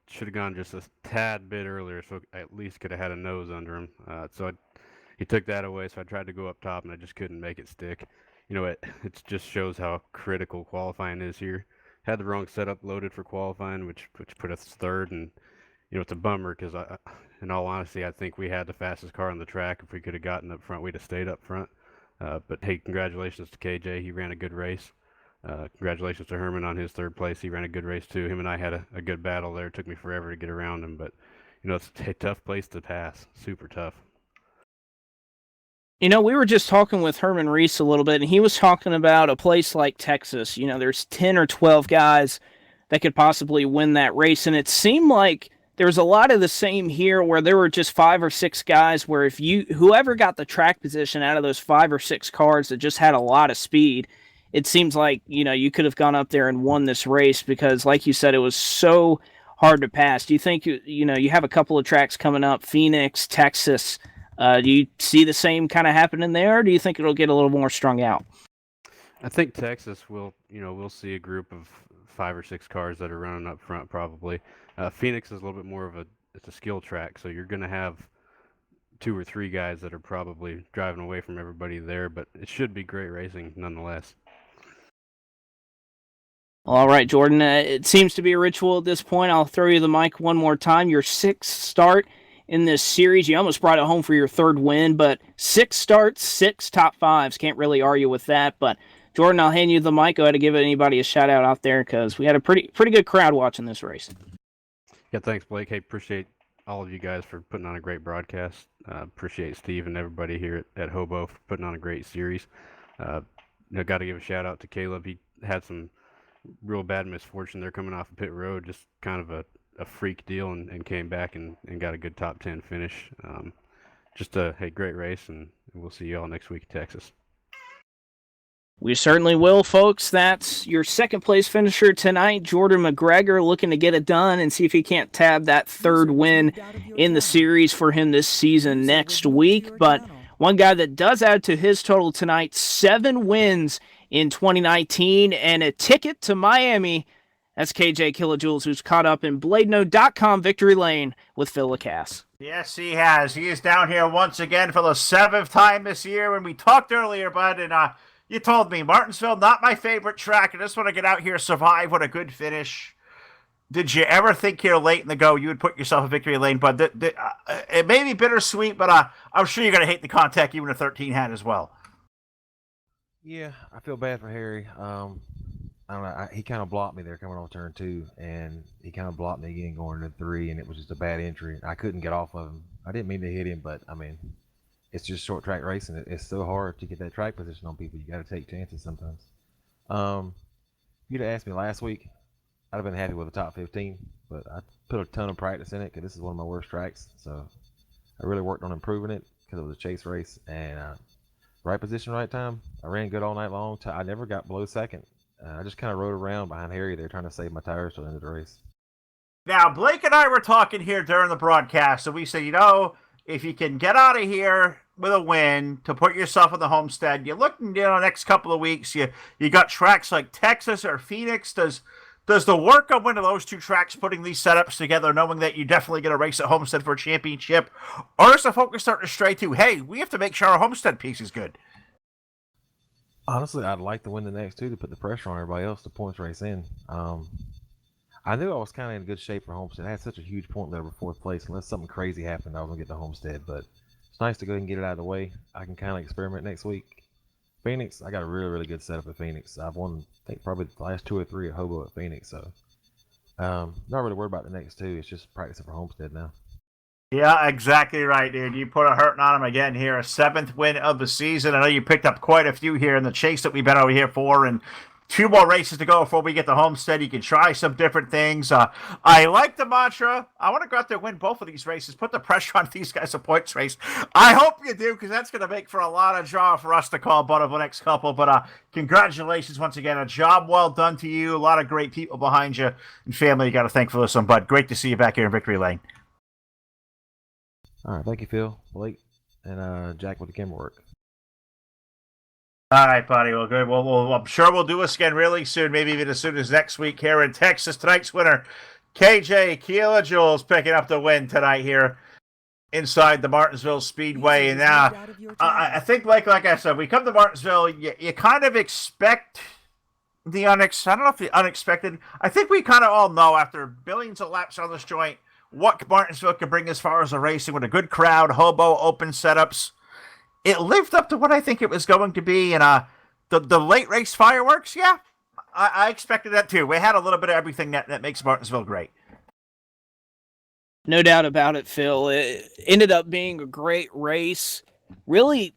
Should have gone just a tad bit earlier, so I at least could have had a nose under him. He took that away, so I tried to go up top, and I just couldn't make it stick. It just shows how critical qualifying is here. Had the wrong setup loaded for qualifying, which put us third, and it's a bummer because in all honesty, I think we had the fastest car on the track. If we could have gotten up front, we'd have stayed up front. But hey, congratulations to KJ. He ran a good race. Congratulations to Herman on his third place. He ran a good race too. Him and I had a good battle there. It took me forever to get around him, but it's a tough place to pass. Super tough. We were just talking with Herman Reese a little bit, and he was talking about a place like Texas. There's 10 or 12 guys that could possibly win that race, and it seemed like there was a lot of the same here, where there were just 5 or 6 guys where whoever got the track position out of those 5 or 6 cars that just had a lot of speed, it seems like, you could have gone up there and won this race because, like you said, it was so hard to pass. Do you think, you have a couple of tracks coming up, Phoenix, Texas. Do you see the same kind of happening there, or do you think it'll get a little more strung out? I think Texas we'll see a group of 5 or 6 cars that are running up front probably. Phoenix is a little bit more of it's a skill track, so you're going to have 2 or 3 guys that are probably driving away from everybody there, but it should be great racing nonetheless. All right, Jordan, it seems to be a ritual at this point. I'll throw you the mic one more time. Your 6th start in this series. You almost brought it home for your 3rd win, but 6 starts, 6 top 5s. Can't really argue with that, but Jordan, I'll hand you the mic. Go ahead and give anybody a shout out there, because we had a pretty good crowd watching this race. Yeah, thanks, Blake. Hey, appreciate all of you guys for putting on a great broadcast. Appreciate Steve and everybody here at Hobo for putting on a great series. Got to give a shout out to Caleb. He had some real bad misfortune there coming off of pit road, just kind of a freak deal, and came back and got a good top 10 finish. Just a great race, and we'll see you all next week in Texas. We certainly will, folks. That's your 2nd place finisher tonight, Jordan McGregor, looking to get it done and see if he can't tab that 3rd win in the series for him this season next week. But one guy that does add to his total tonight, 7 wins in 2019 and a ticket to Miami. That's KJ Kilojoules, who's caught up in BladeNode.com victory lane with Phil Lacasse. Yes, he has. He is down here once again for the 7th time this year. When we talked earlier, bud, and You told me Martinsville, not my favorite track. I just want to get out here, survive with a good finish. Did you ever think here late in the go you would put yourself in victory lane? But it may be bittersweet, but I'm sure you're going to hate the contact even a 13 had as well. Yeah, I feel bad for Harry. I don't know. He kind of blocked me there coming on turn 2, and he kind of blocked me again going to 3, and it was just a bad entry. I couldn't get off of him. I didn't mean to hit him, but I mean, it's just short track racing. It's so hard to get that track position on people. You got to take chances sometimes. If you'd have asked me last week, I'd have been happy with the top 15, but I put a ton of practice in it because this is one of my worst tracks. So I really worked on improving it because it was a chase race, and right position, right time. I ran good all night long. I never got below second. I just kind of rode around behind Harry there trying to save my tires till the end of the race. Now, Blake and I were talking here during the broadcast, and we said, if you can get out of here with a win to put yourself in the homestead, you're looking, next couple of weeks, you got tracks like Texas or Phoenix. Does the work of one of those two tracks, putting these setups together, knowing that you definitely get a race at Homestead for a championship, or is the focus starting to stray to, hey, we have to make sure our Homestead piece is good? Honestly, I'd like to win the next two to put the pressure on everybody else to points race in. I knew I was kind of in good shape for Homestead. I had such a huge point lead over 4th place. Unless something crazy happened, I was going to get the Homestead. But it's nice to go ahead and get it out of the way. I can kind of experiment next week. Phoenix, I got a really, really good setup at Phoenix. I've won, I think, probably the last 2 or 3 at Hobo at Phoenix. So not really worried about the next 2. It's just practicing for Homestead now. Yeah, exactly right, dude. You put a hurting on him again here. A 7th win of the season. I know you picked up quite a few here in the chase that we've been over here for, and 2 more races to go before we get to Homestead. You can try some different things. I like the mantra. I want to go out there and win both of these races. Put the pressure on these guys a points race. I hope you do, because that's going to make for a lot of draw for us to call butt of the next couple. But congratulations once again. A job well done to you. A lot of great people behind you and family you got to thank for this one, bud. Great to see you back here in victory lane. All right, thank you, Phil, Blake, and Jack with the camera work. All right, buddy. Well, good. Well, I'm sure we'll do this again really soon, maybe even as soon as next week here in Texas. Tonight's winner, KJ Kilojoules, picking up the win tonight here inside the Martinsville Speedway. And now, I think, like I said, we come to Martinsville, you kind of expect the unexpected. I don't know if the unexpected. I think we kind of all know after billions of laps on this joint what Martinsville can bring as far as a racing with a good crowd, Hobo, open setups. It lived up to what I think it was going to be, and the late race fireworks, yeah, I expected that too. We had a little bit of everything that makes Martinsville great. No doubt about it, Phil. It ended up being a great race. Really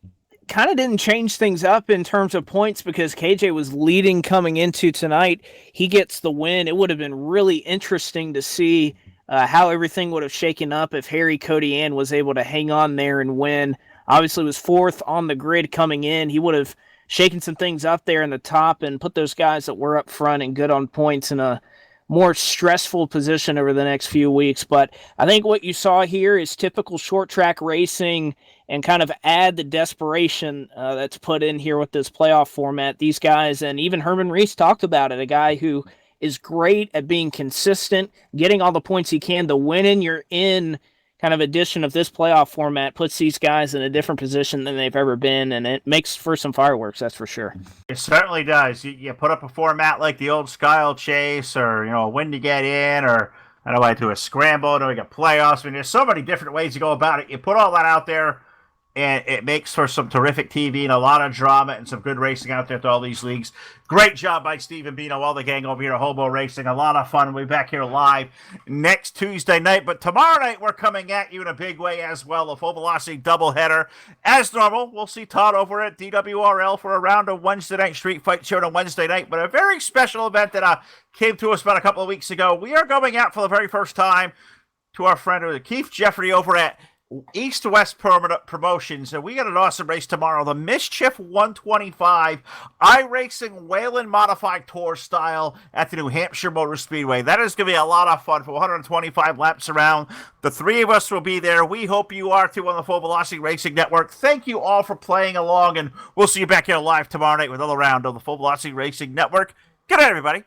kind of didn't change things up in terms of points because KJ was leading coming into tonight. He gets the win. It would have been really interesting to see how everything would have shaken up if Harry Codian was able to hang on there and win. Obviously was 4th on the grid coming in. He would have shaken some things up there in the top and put those guys that were up front and good on points in a more stressful position over the next few weeks. But I think what you saw here is typical short track racing and kind of add the desperation that's put in here with this playoff format. These guys, and even Herman Reese talked about it, a guy who is great at being consistent, getting all the points he can. The winning you're in kind of addition of this playoff format puts these guys in a different position than they've ever been, and it makes for some fireworks, that's for sure. It certainly does. You put up a format like the old Skyle Chase, or a win to get in, or I don't know, do a scramble, do we get playoffs? I mean, there's so many different ways to go about it. You put all that out there, and it makes for some terrific TV and a lot of drama and some good racing out there to all these leagues. Great job by Stephen Bino, all the gang over here at Hobo Racing. A lot of fun. We'll be back here live next Tuesday night. But tomorrow night, we're coming at you in a big way as well. A full velocity doubleheader. As normal, we'll see Todd over at DWRL for a round of Wednesday night street fight show on Wednesday night. But a very special event that came to us about a couple of weeks ago. We are going out for the very first time to our friend Keith Jeffrey over at East to West Promotions, and we got an awesome race tomorrow. The Mischief 125 iRacing Whalen Modified Tour style at the New Hampshire Motor Speedway. That is going to be a lot of fun for 125 laps around. The 3 of us will be there. We hope you are too on the Full Velocity Racing Network. Thank you all for playing along, and we'll see you back here live tomorrow night with another round of the Full Velocity Racing Network. Good night, everybody.